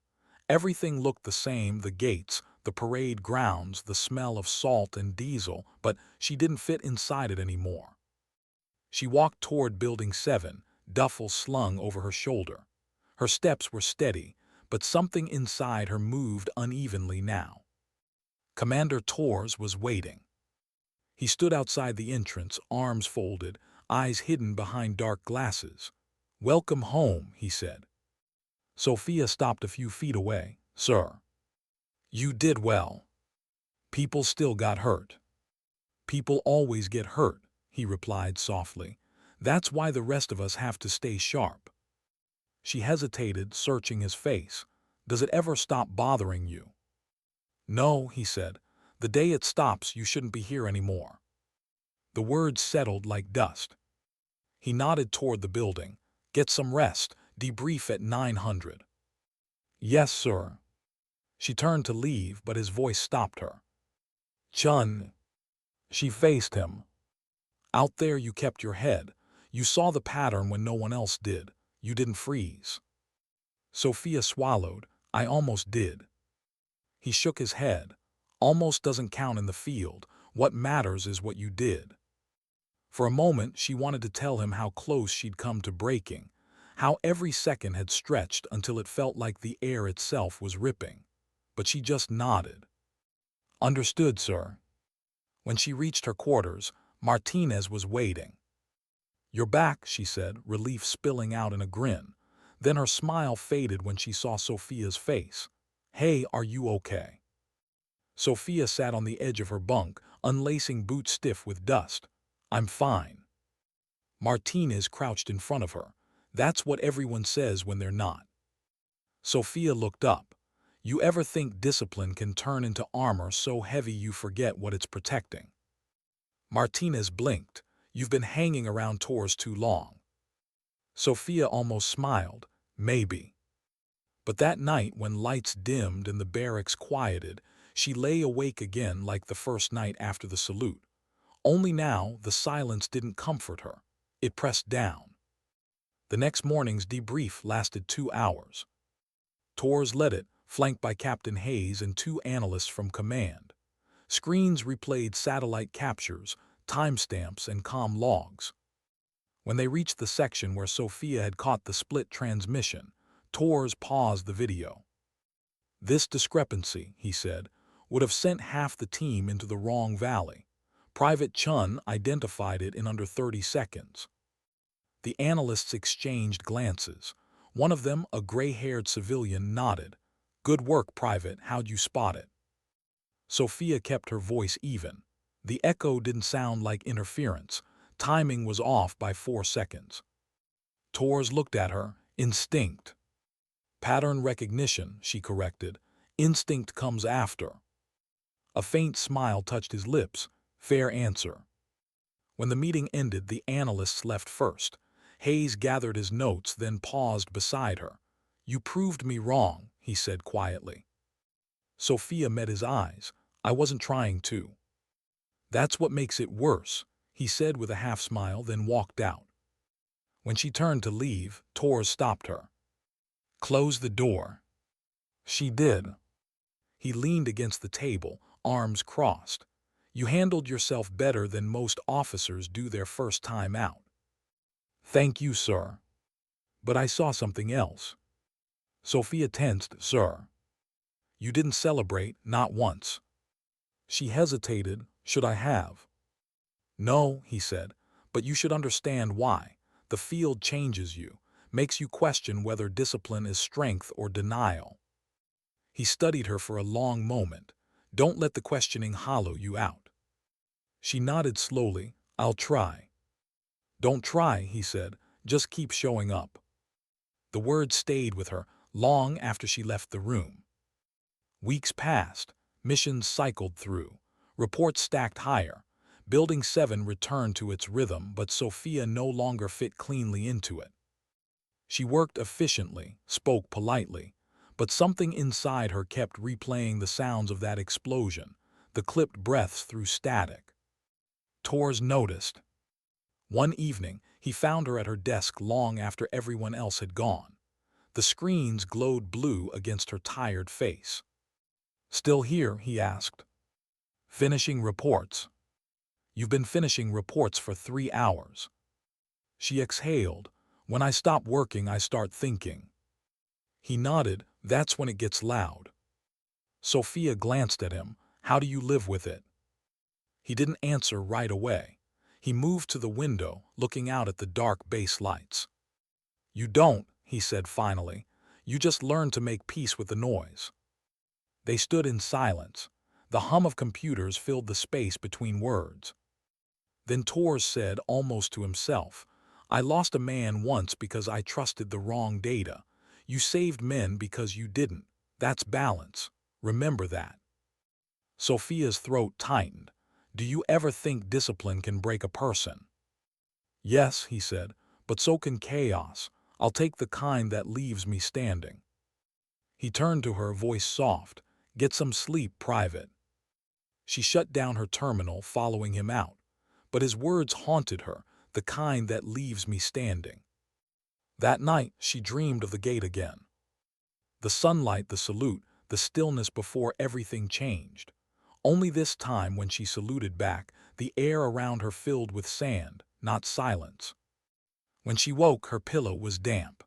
[SPEAKER 1] Everything looked the same, the gates, the parade grounds, the smell of salt and diesel, but she didn't fit inside it anymore. She walked toward Building 7, duffel slung over her shoulder. Her steps were steady, but something inside her moved unevenly now. Commander Torres was waiting. He stood outside the entrance, arms folded, eyes hidden behind dark glasses. "Welcome home," he said. Sophia stopped a few feet away. "Sir, you did well. People still got hurt." "People always get hurt," he replied softly. "That's why the rest of us have to stay sharp." She hesitated, searching his face. "Does it ever stop bothering you?" "No," he said. "The day it stops, you shouldn't be here anymore." The words settled like dust. He nodded toward the building. "Get some rest. Debrief at 900. "Yes, sir." She turned to leave, but his voice stopped her. "Chun." She faced him. "Out there you kept your head. You saw the pattern when no one else did. You didn't freeze." Sophia swallowed. "I almost did." He shook his head. "Almost doesn't count in the field. What matters is what you did." For a moment, she wanted to tell him how close she'd come to breaking, how every second had stretched until it felt like the air itself was ripping. But she just nodded. "Understood, sir." When she reached her quarters, Martinez was waiting. "You're back," she said, relief spilling out in a grin. Then her smile faded when she saw Sophia's face. "Hey, are you okay?" Sophia sat on the edge of her bunk, unlacing boots stiff with dust. "I'm fine." Martinez crouched in front of her. "That's what everyone says when they're not." Sophia looked up. "You ever think discipline can turn into armor so heavy you forget what it's protecting?" Martinez blinked. "You've been hanging around tours too long." Sophia almost smiled. "Maybe." But that night, when lights dimmed and the barracks quieted, she lay awake again like the first night after the salute. Only now, the silence didn't comfort her. It pressed down. The next morning's debrief lasted 2 hours. Tours led it, flanked by Captain Hayes and 2 analysts from command. Screens replayed satellite captures, timestamps, and comm logs. When they reached the section where Sophia had caught the split transmission, Tours paused the video. "This discrepancy," he said, "would have sent half the team into the wrong valley. Private Chun identified it in under 30 seconds." The analysts exchanged glances. One of them, a gray-haired civilian, nodded. "Good work, Private. How'd you spot it?" Sophia kept her voice even. The echo didn't sound like interference. Timing was off by 4 seconds. Tours looked at her. "Instinct." "Pattern recognition," she corrected. "Instinct comes after." A faint smile touched his lips. "Fair answer." When the meeting ended, the analysts left first. Hayes gathered his notes, then paused beside her. "You proved me wrong," he said quietly. Sophia met his eyes. "I wasn't trying to." "That's what makes it worse," he said with a half-smile, then walked out. When she turned to leave, Tours stopped her. "Close the door." She did. He leaned against the table, arms crossed. "You handled yourself better than most officers do their first time out." "Thank you, sir." "But I saw something else." Sophia tensed. "Sir." "You didn't celebrate, not once." She hesitated. "Should I have?" "No," he said, "but you should understand why. The field changes you, makes you question whether discipline is strength or denial." He studied her for a long moment. "Don't let the questioning hollow you out." She nodded slowly. "I'll try." "Don't try," he said. "Just keep showing up." The words stayed with her long after she left the room. Weeks passed. Missions cycled through. Reports stacked higher. Building 7 returned to its rhythm, but Sophia no longer fit cleanly into it. She worked efficiently, spoke politely, but something inside her kept replaying the sounds of that explosion, the clipped breaths through static. Tours noticed. One evening, he found her at her desk long after everyone else had gone. The screens glowed blue against her tired face. "Still here?" he asked. "Finishing reports." "You've been finishing reports for 3 hours." She exhaled. "When I stop working, I start thinking." He nodded. "That's when it gets loud." Sophia glanced at him. "How do you live with it?" He didn't answer right away. He moved to the window, looking out at the dark base lights. "You don't," he said finally. "You just learn to make peace with the noise." They stood in silence. The hum of computers filled the space between words. Then Tours said, almost to himself, "I lost a man once because I trusted the wrong data. You saved men because you didn't. That's balance. Remember that." Sophia's throat tightened. "Do you ever think discipline can break a person?" "Yes," he said, "but so can chaos. I'll take the kind that leaves me standing." He turned to her, voice soft. "Get some sleep, Private." She shut down her terminal, following him out. But his words haunted her, "the kind that leaves me standing." That night, she dreamed of the gate again. The sunlight, the salute, the stillness before everything changed. Only this time, when she saluted back, the air around her filled with sand, not silence. When she woke, her pillow was damp.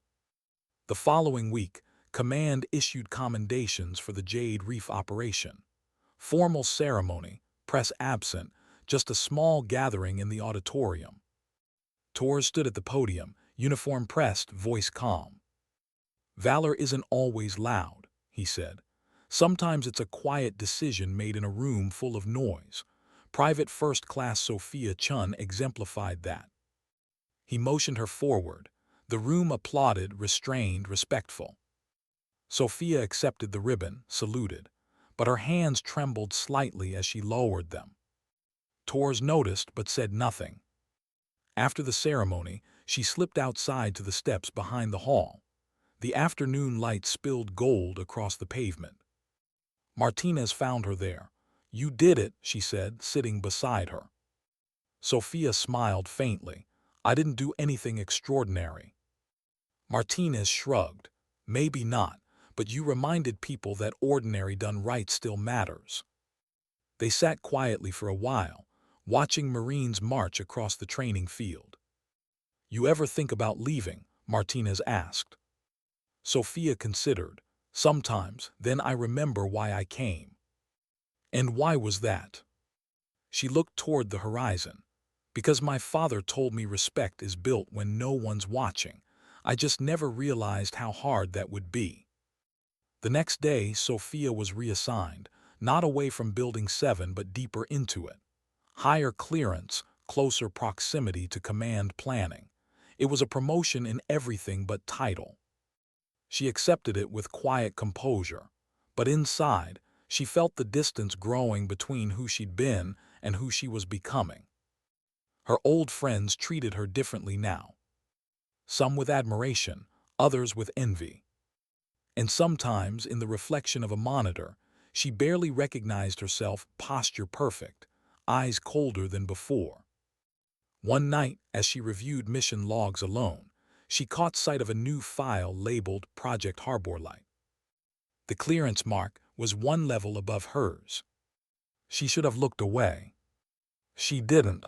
[SPEAKER 1] The following week, Command issued commendations for the Jade Reef operation. Formal ceremony, press absent, just a small gathering in the auditorium. Tours stood at the podium, uniform pressed, voice calm. Valor isn't always loud, he said. Sometimes it's a quiet decision made in a room full of noise. Private First Class Sophia Chun exemplified that. He motioned her forward. The room applauded, restrained, respectful. Sophia accepted the ribbon, saluted, but her hands trembled slightly as she lowered them. Torres noticed but said nothing. After the ceremony, she slipped outside to the steps behind the hall. The afternoon light spilled gold across the pavement. Martinez found her there. "You did it," she said, sitting beside her. Sophia smiled faintly. "I didn't do anything extraordinary." Martinez shrugged. "Maybe not, but you reminded people that ordinary done right still matters." They sat quietly for a while, watching Marines march across the training field. "You ever think about leaving?" Martinez asked. Sophia considered. "Sometimes, then I remember why I came." "And why was that?" She looked toward the horizon. "Because my father told me respect is built when no one's watching. I just never realized how hard that would be." The next day, Sophia was reassigned, not away from Building 7 but deeper into it. Higher clearance, closer proximity to command planning. It was a promotion in everything but title. She accepted it with quiet composure, but inside, she felt the distance growing between who she'd been and who she was becoming. Her old friends treated her differently now. Some with admiration, others with envy. And sometimes, in the reflection of a monitor, she barely recognized herself, posture perfect, eyes colder than before. One night, as she reviewed mission logs alone, she caught sight of a new file labeled Project Harborlight. The clearance mark was one level above hers. She should have looked away. She didn't.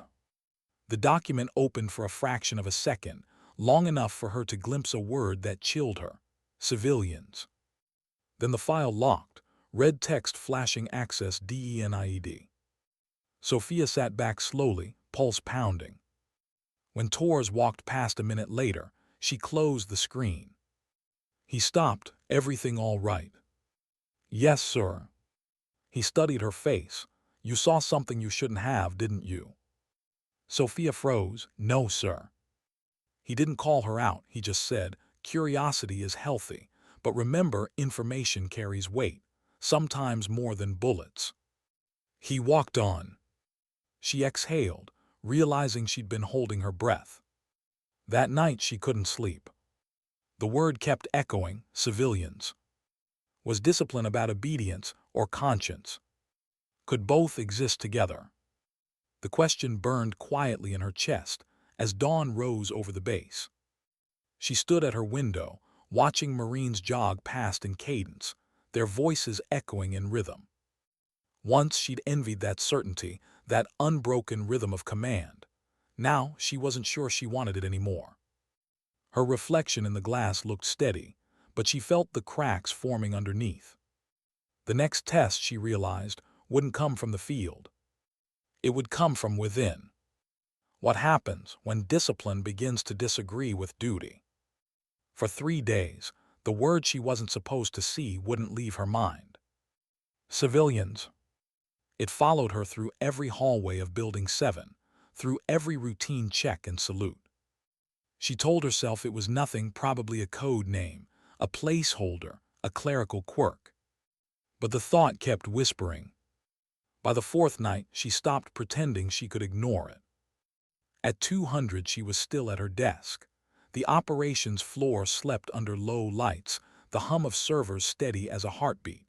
[SPEAKER 1] The document opened for a fraction of a second, long enough for her to glimpse a word that chilled her: civilians. Then the file locked, red text flashing access DENIED. Sophia sat back slowly, pulse pounding. When Torres walked past a minute later, she closed the screen. He stopped. "Everything all right?" "Yes, sir." He studied her face. "You saw something you shouldn't have, didn't you?" Sophia froze. "No, sir." He didn't call her out, he just said, "Curiosity is healthy, but remember, information carries weight, sometimes more than bullets." He walked on. She exhaled, realizing she'd been holding her breath. That night she couldn't sleep. The word kept echoing: civilians. Was discipline about obedience or conscience? Could both exist together? The question burned quietly in her chest as dawn rose over the base. She stood at her window, watching Marines jog past in cadence, their voices echoing in rhythm. Once she'd envied that certainty, that unbroken rhythm of command. Now she wasn't sure she wanted it anymore. Her reflection in the glass looked steady, but she felt the cracks forming underneath. The next test, she realized, wouldn't come from the field. It would come from within. What happens when discipline begins to disagree with duty? For 3 days, the word she wasn't supposed to see wouldn't leave her mind. Civilians. It followed her through every hallway of Building 7, through every routine check and salute. She told herself it was nothing, probably a code name, a placeholder, a clerical quirk. But the thought kept whispering. By the 4th night, she stopped pretending she could ignore it. At 200, she was still at her desk. The operations floor slept under low lights, the hum of servers steady as a heartbeat.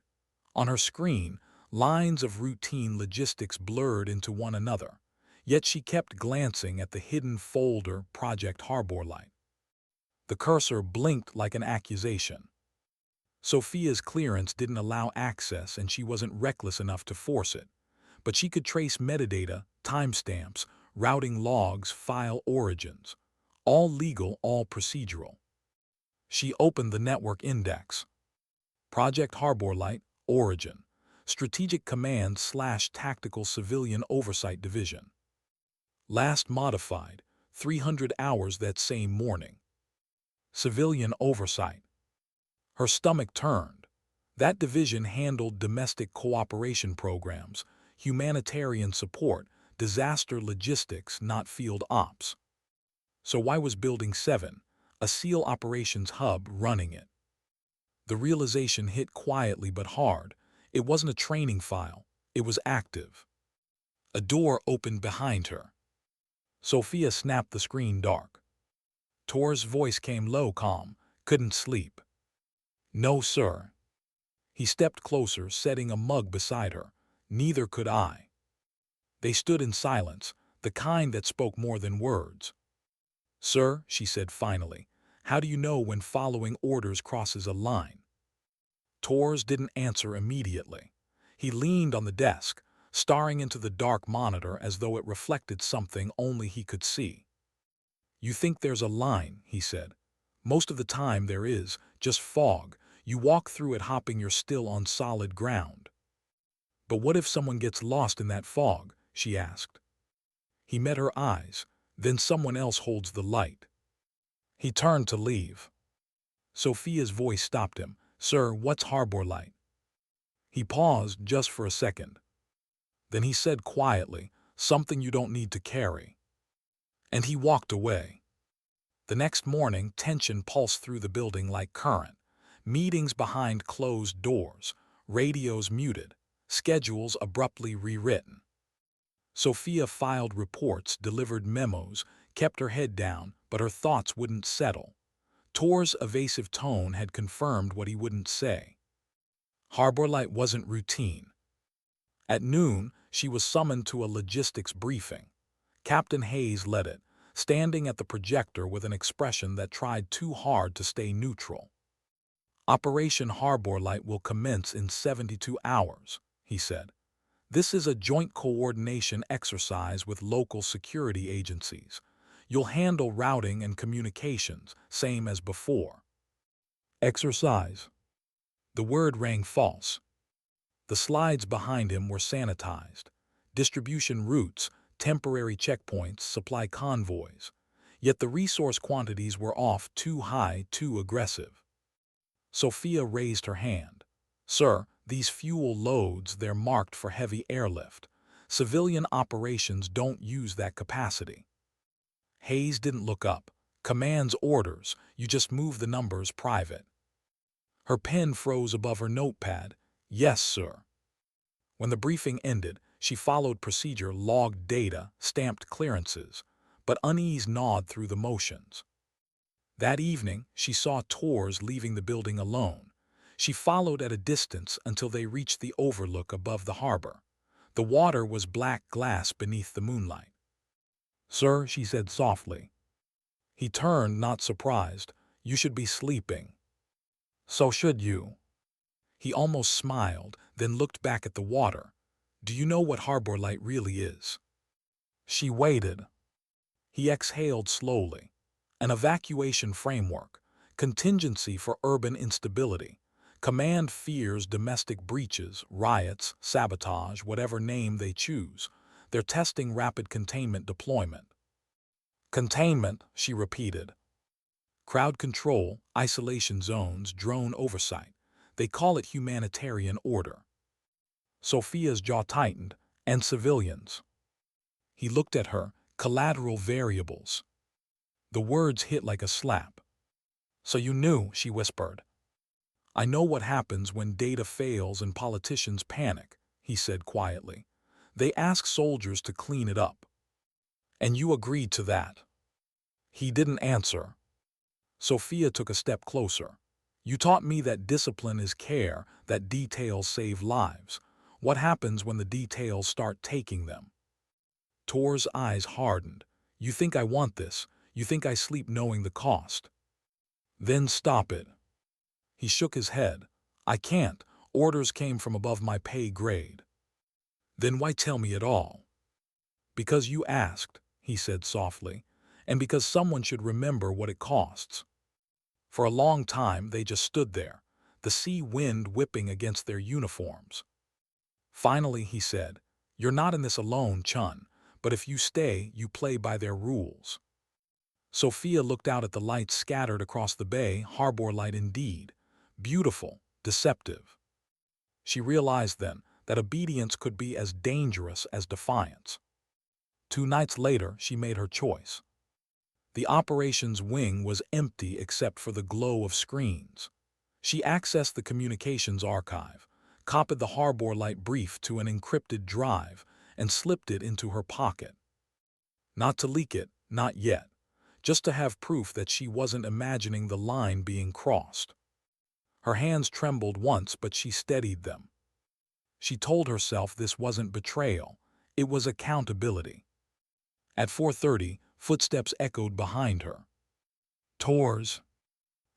[SPEAKER 1] On her screen, lines of routine logistics blurred into one another, yet she kept glancing at the hidden folder Project Harborlight. The cursor blinked like an accusation. Sophia's clearance didn't allow access and she wasn't reckless enough to force it, but she could trace metadata, timestamps, routing logs, file origins. All legal, all procedural. She opened the network index. Project Harborlight, origin, Strategic Command / Tactical Civilian Oversight Division. Last modified, 300 hours that same morning. Civilian oversight. Her stomach turned. That division handled domestic cooperation programs, humanitarian support, disaster logistics, not field ops. So why was Building 7, a SEAL operations hub, running it? The realization hit quietly but hard. It wasn't a training file. It was active. A door opened behind her. Sophia snapped the screen dark. Tor's voice came low, calm. Couldn't sleep. No, sir. He stepped closer, setting a mug beside her. Neither could I. They stood in silence, the kind that spoke more than words. Sir, she said finally, how do you know when following orders crosses a line? Tors didn't answer immediately. He leaned on the desk, staring into the dark monitor as though it reflected something only he could see. You think there's a line, he said. Most of the time there is, just fog. You walk through it hopping, you're still on solid ground. But what if someone gets lost in that fog? She asked. He met her eyes. Then someone else holds the light. He turned to leave. Sophia's voice stopped him. Sir, what's harbor light? He paused just for a second. Then he said quietly, something you don't need to carry. And he walked away. The next morning, tension pulsed through the building like current. Meetings behind closed doors, radios muted, schedules abruptly rewritten. Sophia filed reports, delivered memos, kept her head down, but her thoughts wouldn't settle. Tor's evasive tone had confirmed what he wouldn't say. Harbor light wasn't routine. At noon, she was summoned to a logistics briefing. Captain Hayes led it, standing at the projector with an expression that tried too hard to stay neutral. Operation Harbor Light will commence in 72 hours, he said. This is a joint coordination exercise with local security agencies. You'll handle routing and communications, same as before. Exercise. The word rang false. The slides behind him were sanitized. Distribution routes, temporary checkpoints, supply convoys. Yet the resource quantities were off, too high, too aggressive. Sophia raised her hand. Sir, these fuel loads, they're marked for heavy airlift. Civilian operations don't use that capacity. Hayes didn't look up. Command's orders, you just move the numbers private. Her pen froze above her notepad. Yes, sir. When the briefing ended, she followed procedure, logged data, stamped clearances, but unease gnawed through the motions. That evening, she saw Tors leaving the building alone. She followed at a distance until they reached the overlook above the harbor. The water was black glass beneath the moonlight. Sir, she said softly. He turned, not surprised. You should be sleeping. So should you. He almost smiled, then looked back at the water. Do you know what harbor light really is? She waited. He exhaled slowly. An evacuation framework, contingency for urban instability. Command fears domestic breaches, riots, sabotage, whatever name they choose. They're testing rapid containment deployment. Containment, she repeated. Crowd control, isolation zones, drone oversight. They call it humanitarian order. Sophia's jaw tightened. And civilians. He looked at her. Collateral variables. The words hit like a slap. So you knew, she whispered. I know what happens when data fails and politicians panic, he said quietly. They ask soldiers to clean it up. And you agreed to that. He didn't answer. Sophia took a step closer. You taught me that discipline is care, that details save lives. What happens when the details start taking them? Tor's eyes hardened. You think I want this? You think I sleep knowing the cost? Then stop it. He shook his head. I can't. Orders came from above my pay grade. Then why tell me at all? Because you asked, he said softly, and because someone should remember what it costs. For a long time they just stood there, the sea wind whipping against their uniforms. Finally he said, You're not in this alone, Chun, but if you stay, you play by their rules. Sophia looked out at the lights scattered across the bay, harbor light indeed. beautiful, deceptive. She realized then that obedience could be as dangerous as defiance. 2 nights later, she made her choice. The operations wing was empty except for the glow of screens. She accessed the communications archive, copied the Harbor Light brief to an encrypted drive, and slipped it into her pocket. Not to leak it, not yet, just to have proof that she wasn't imagining the line being crossed. Her hands trembled once, but she steadied them. She told herself this wasn't betrayal, it was accountability. At 4:30, footsteps echoed behind her. Tors.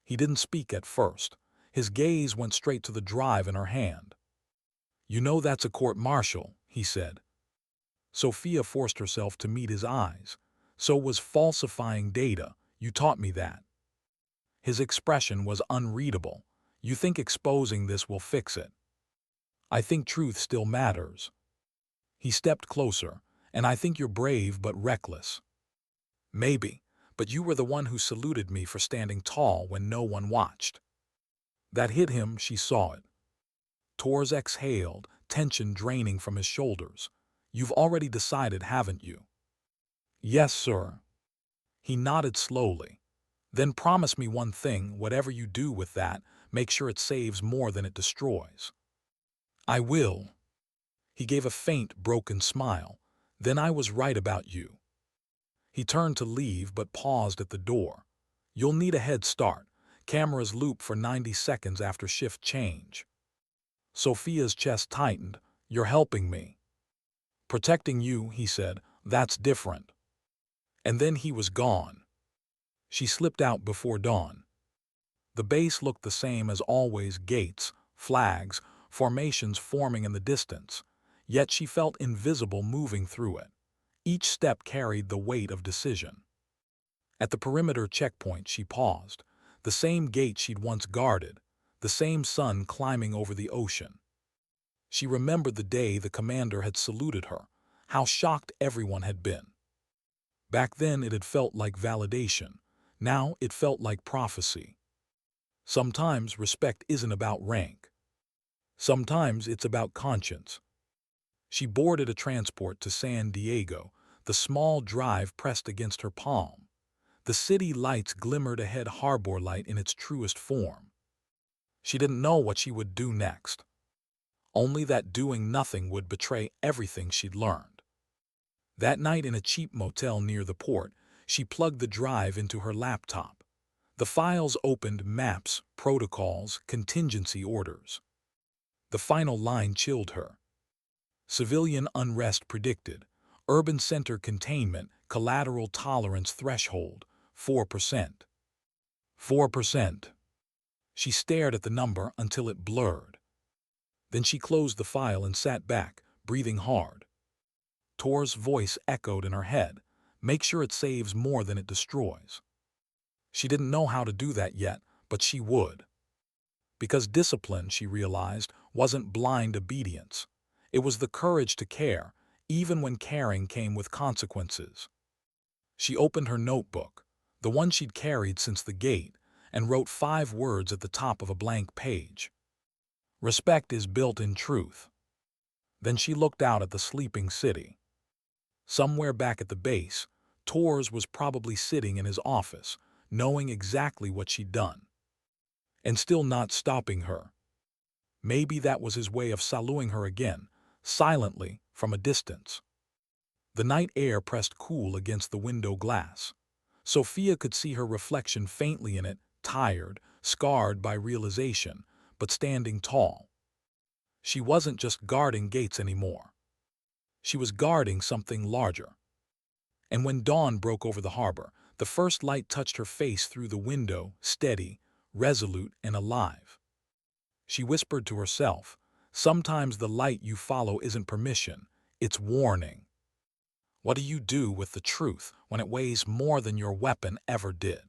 [SPEAKER 1] He didn't speak at first. His gaze went straight to the drive in her hand. You know that's a court-martial, he said. Sophia forced herself to meet his eyes. So was falsifying data. You taught me that. His expression was unreadable. You think exposing this will fix it? I think truth still matters. He stepped closer. And I think you're brave but reckless. Maybe, but you were the one who saluted me for standing tall when no one watched. That hit him, she saw it. Tors exhaled, tension draining from his shoulders. You've already decided, haven't you? Yes, sir. He nodded slowly. Then promise me one thing, whatever you do with that, make sure it saves more than it destroys. I will. He gave a faint, broken smile. Then I was right about you. He turned to leave but paused at the door. You'll need a head start. Cameras loop for 90 seconds after shift change. Sophia's chest tightened. You're helping me. Protecting you, he said, that's different. And then he was gone. She slipped out before dawn. The base looked the same as always, gates, flags, formations forming in the distance. Yet she felt invisible moving through it. Each step carried the weight of decision. At the perimeter checkpoint, she paused. The same gate she'd once guarded, the same sun climbing over the ocean. She remembered the day the commander had saluted her, how shocked everyone had been. Back then it had felt like validation. Now it felt like prophecy. Sometimes respect isn't about rank. Sometimes it's about conscience. She boarded a transport to San Diego, the small drive pressed against her palm. The city lights glimmered ahead, Harbor Light in its truest form. She didn't know what she would do next. Only that doing nothing would betray everything she'd learned. That night in a cheap motel near the port, she plugged the drive into her laptop. The files opened: maps, protocols, contingency orders. The final line chilled her. Civilian unrest predicted. Urban center containment, collateral tolerance threshold, 4%. 4%. She stared at the number until it blurred. Then she closed the file and sat back, breathing hard. Tor's voice echoed in her head. Make sure it saves more than it destroys. She didn't know how to do that yet, but she would. Because discipline, she realized, wasn't blind obedience. It was the courage to care, even when caring came with consequences. She opened her notebook, the one she'd carried since the gate, and wrote 5 words at the top of a blank page. Respect is built in truth. Then she looked out at the sleeping city. Somewhere back at the base, Tors was probably sitting in his office, knowing exactly what she'd done. And still not stopping her. Maybe that was his way of saluting her again, silently, from a distance. The night air pressed cool against the window glass. Sophia could see her reflection faintly in it, tired, scarred by realization, but standing tall. She wasn't just guarding gates anymore. She was guarding something larger. And when dawn broke over the harbor, the first light touched her face through the window, steady, resolute, and alive. She whispered to herself, sometimes the light you follow isn't permission, it's warning. What do you do with the truth when it weighs more than your weapon ever did?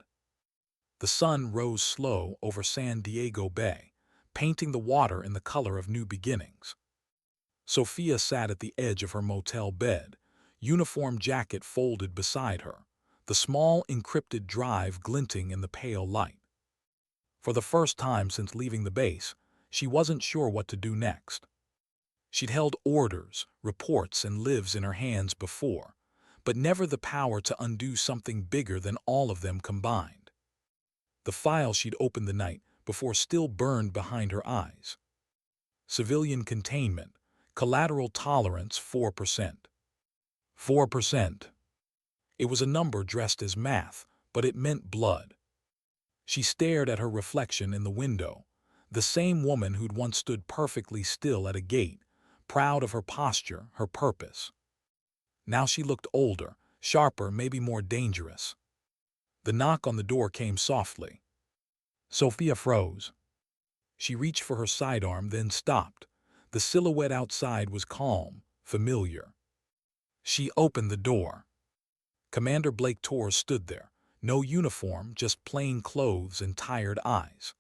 [SPEAKER 1] The sun rose slow over San Diego Bay, painting the water in the color of new beginnings. Sophia sat at the edge of her motel bed, uniform jacket folded beside her, the small encrypted drive glinting in the pale light. For the first time since leaving the base, she wasn't sure what to do next. She'd held orders, reports, and lives in her hands before, but never the power to undo something bigger than all of them combined. The file she'd opened the night before still burned behind her eyes. Civilian containment, collateral tolerance 4%. 4%. It was a number dressed as math, but it meant blood. She stared at her reflection in the window, the same woman who'd once stood perfectly still at a gate, proud of her posture, her purpose. Now she looked older, sharper, maybe more dangerous. The knock on the door came softly. Sophia froze. She reached for her sidearm, then stopped. The silhouette outside was calm, familiar. She opened the door. Commander Blake Torres stood there, no uniform, just plain clothes and tired eyes.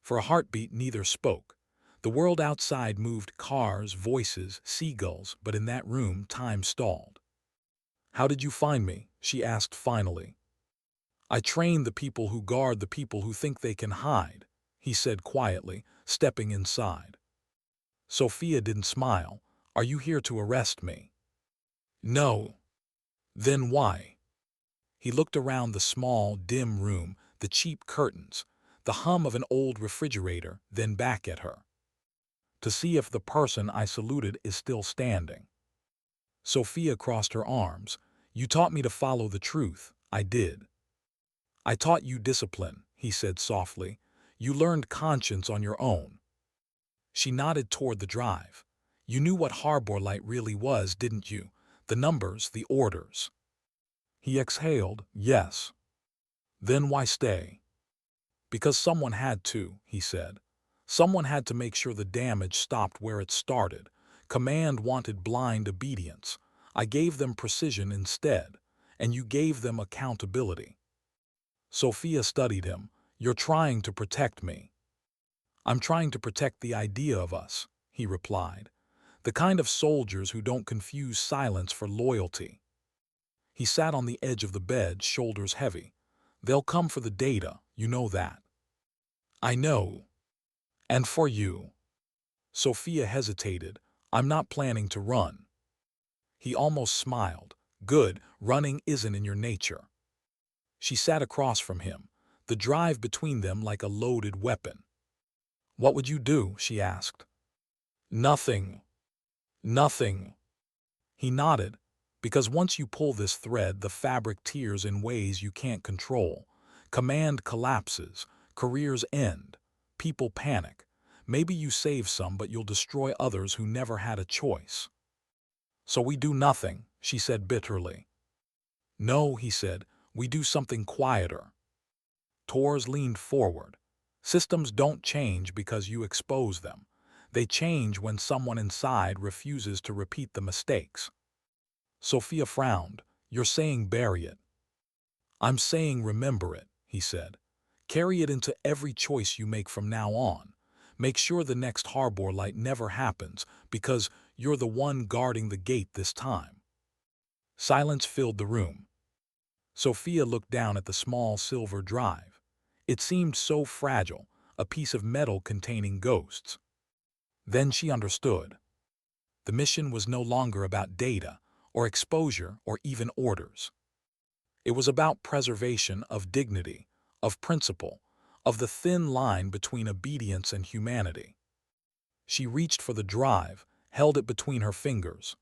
[SPEAKER 1] For a heartbeat, neither spoke. The world outside moved, cars, voices, seagulls, but in that room time stalled. "How did you find me?" she asked finally. "I train the people who guard the people who think they can hide," he said quietly, stepping inside. Sophia didn't smile. "Are you here to arrest me?" "No." "Then why?" He looked around the small, dim room, the cheap curtains, the hum of an old refrigerator, then back at her. "To see if the person I saluted is still standing." Sophia crossed her arms. "You taught me to follow the truth." "I did." "I taught you discipline," he said softly. "You learned conscience on your own." She nodded toward the drive. "You knew what harbor light really was, didn't you? The numbers, the orders." He exhaled. "Yes." "Then why stay?" "Because someone had to," he said. "Someone had to make sure the damage stopped where it started. Command wanted blind obedience. I gave them precision instead, and you gave them accountability." Sophia studied him. "You're trying to protect me." "I'm trying to protect the idea of us," he replied. "The kind of soldiers who don't confuse silence for loyalty." He sat on the edge of the bed, shoulders heavy. "They'll come for the data, you know that." "I know. And for you." Sophia hesitated. "I'm not planning to run." He almost smiled. "Good, running isn't in your nature." She sat across from him, the drive between them like a loaded weapon. "What would you do?" she asked. "Nothing." "Nothing." He nodded. "Because once you pull this thread, the fabric tears in ways you can't control. Command collapses, careers end, people panic. Maybe you save some, but you'll destroy others who never had a choice." "So we do nothing," she said bitterly. "No," he said, "we do something quieter." Torres leaned forward. "Systems don't change because you expose them. They change when someone inside refuses to repeat the mistakes." Sophia frowned. "You're saying bury it." "I'm saying remember it," he said. "Carry it into every choice you make from now on. Make sure the next harbor light never happens, because you're the one guarding the gate this time." Silence filled the room. Sophia looked down at the small silver drive. It seemed so fragile, a piece of metal containing ghosts. Then she understood. The mission was no longer about data, or exposure, or even orders. It was about preservation of dignity, of principle, of the thin line between obedience and humanity. She reached for the drive, held it between her fingers.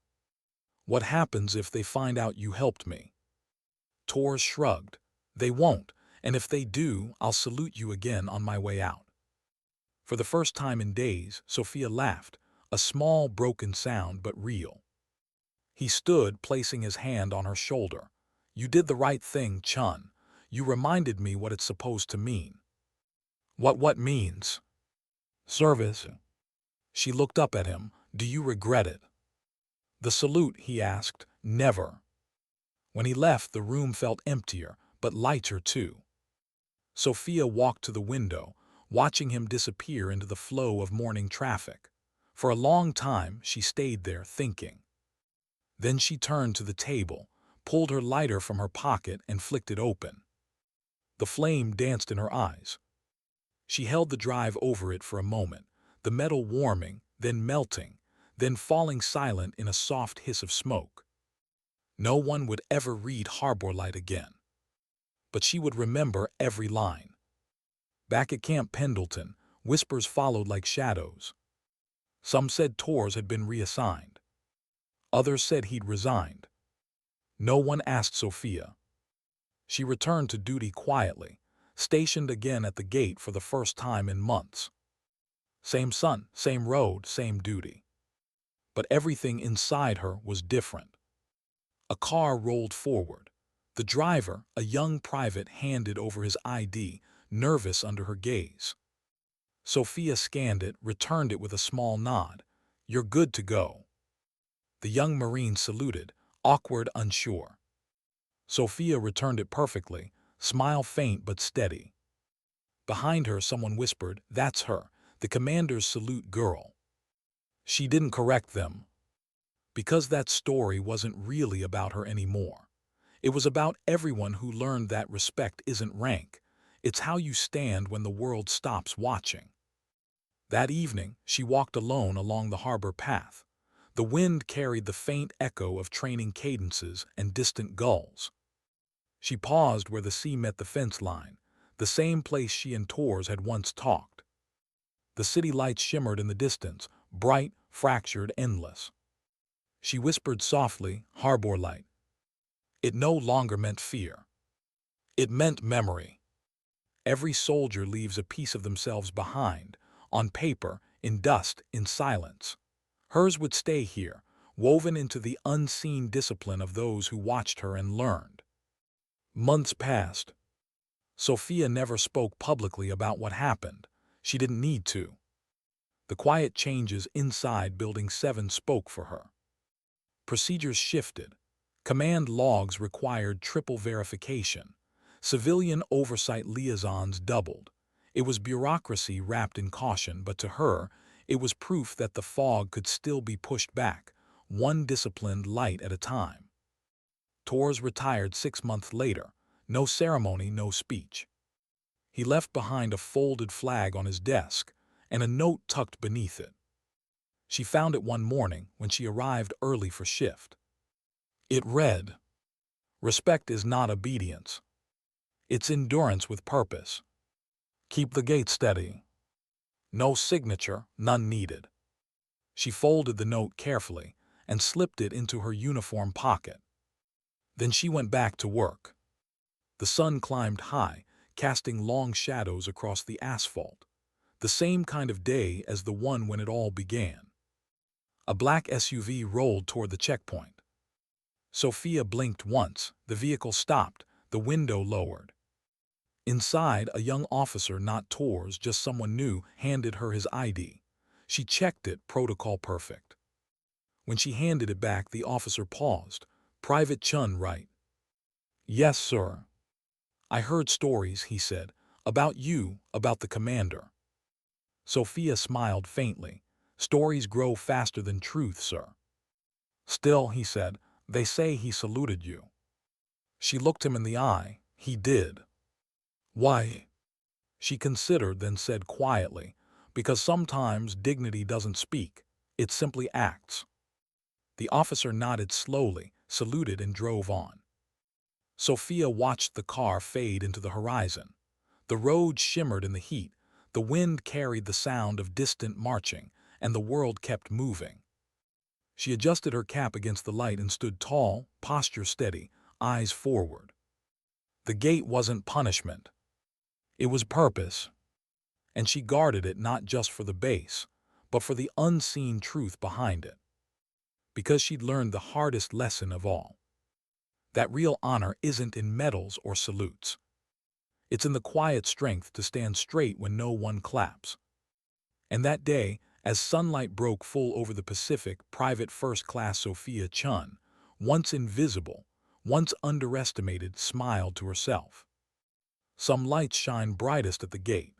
[SPEAKER 1] "What happens if they find out you helped me?" Torres shrugged. "They won't, and if they do, I'll salute you again on my way out." For the first time in days, Sophia laughed, a small, broken sound, but real. He stood, placing his hand on her shoulder. "You did the right thing, Chun. You reminded me what it's supposed to mean." What means?" "Service." She looked up at him. "Do you regret it?" "The salute," he asked. "Never." When he left, the room felt emptier, but lighter too. Sophia walked to the window, watching him disappear into the flow of morning traffic. For a long time, she stayed there, thinking. Then she turned to the table, pulled her lighter from her pocket and flicked it open. The flame danced in her eyes. She held the drive over it for a moment, the metal warming, then melting, then falling silent in a soft hiss of smoke. No one would ever read Harbor Light again. But she would remember every line. Back at Camp Pendleton, whispers followed like shadows. Some said Torres had been reassigned. Others said he'd resigned. No one asked Sophia. She returned to duty quietly, stationed again at the gate for the first time in months. Same sun, same road, same duty. But everything inside her was different. A car rolled forward. The driver, a young private, handed over his ID, nervous under her gaze. Sophia scanned it, returned it with a small nod. "You're good to go." The young Marine saluted, awkward, unsure. Sophia returned it perfectly, smile faint but steady. Behind her, someone whispered, "That's her, the commander's salute girl." She didn't correct them, because that story wasn't really about her anymore. It was about everyone who learned that respect isn't rank. It's how you stand when the world stops watching. That evening, she walked alone along the harbor path. The wind carried the faint echo of training cadences and distant gulls. She paused where the sea met the fence line, the same place she and Torres had once talked. The city lights shimmered in the distance, bright, fractured, endless. She whispered softly, "Harbor Light." It no longer meant fear. It meant memory. Every soldier leaves a piece of themselves behind, on paper, in dust, in silence. Hers would stay here, woven into the unseen discipline of those who watched her and learned. Months passed. Sophia never spoke publicly about what happened. She didn't need to. The quiet changes inside Building 7 spoke for her. Procedures shifted. Command logs required triple verification. Civilian oversight liaisons doubled. It was bureaucracy wrapped in caution, but to her, it was proof that the fog could still be pushed back, one disciplined light at a time. Torres retired 6 months later. No ceremony, no speech. He left behind a folded flag on his desk and a note tucked beneath it. She found it one morning when she arrived early for shift. It read, "Respect is not obedience. It's endurance with purpose. Keep the gate steady." No signature, none needed. She folded the note carefully and slipped it into her uniform pocket. Then she went back to work. The sun climbed high, casting long shadows across the asphalt. The same kind of day as the one when it all began. A black SUV rolled toward the checkpoint. Sophia blinked once, the vehicle stopped, the window lowered. Inside, a young officer, not Torres, just someone new, handed her his ID. She checked it, protocol perfect. When she handed it back, the officer paused. "Private Chun, right?" "Yes, sir." "I heard stories," he said, "about you, about the commander." Sophia smiled faintly. "Stories grow faster than truth, sir." "Still," he said, "they say he saluted you." She looked him in the eye. "He did." "Why?" She considered, then said quietly, "Because sometimes dignity doesn't speak, it simply acts." The officer nodded slowly, saluted, and drove on. Sophia watched the car fade into the horizon. The road shimmered in the heat, the wind carried the sound of distant marching, and the world kept moving. She adjusted her cap against the light and stood tall, posture steady, eyes forward. The gate wasn't punishment. It was purpose. And she guarded it not just for the base, but for the unseen truth behind it. Because she'd learned the hardest lesson of all. That real honor isn't in medals or salutes. It's in the quiet strength to stand straight when no one claps. And that day, as sunlight broke full over the Pacific, Private First Class Sophia Chun, once invisible, once underestimated, smiled to herself. Some lights shine brightest at the gate.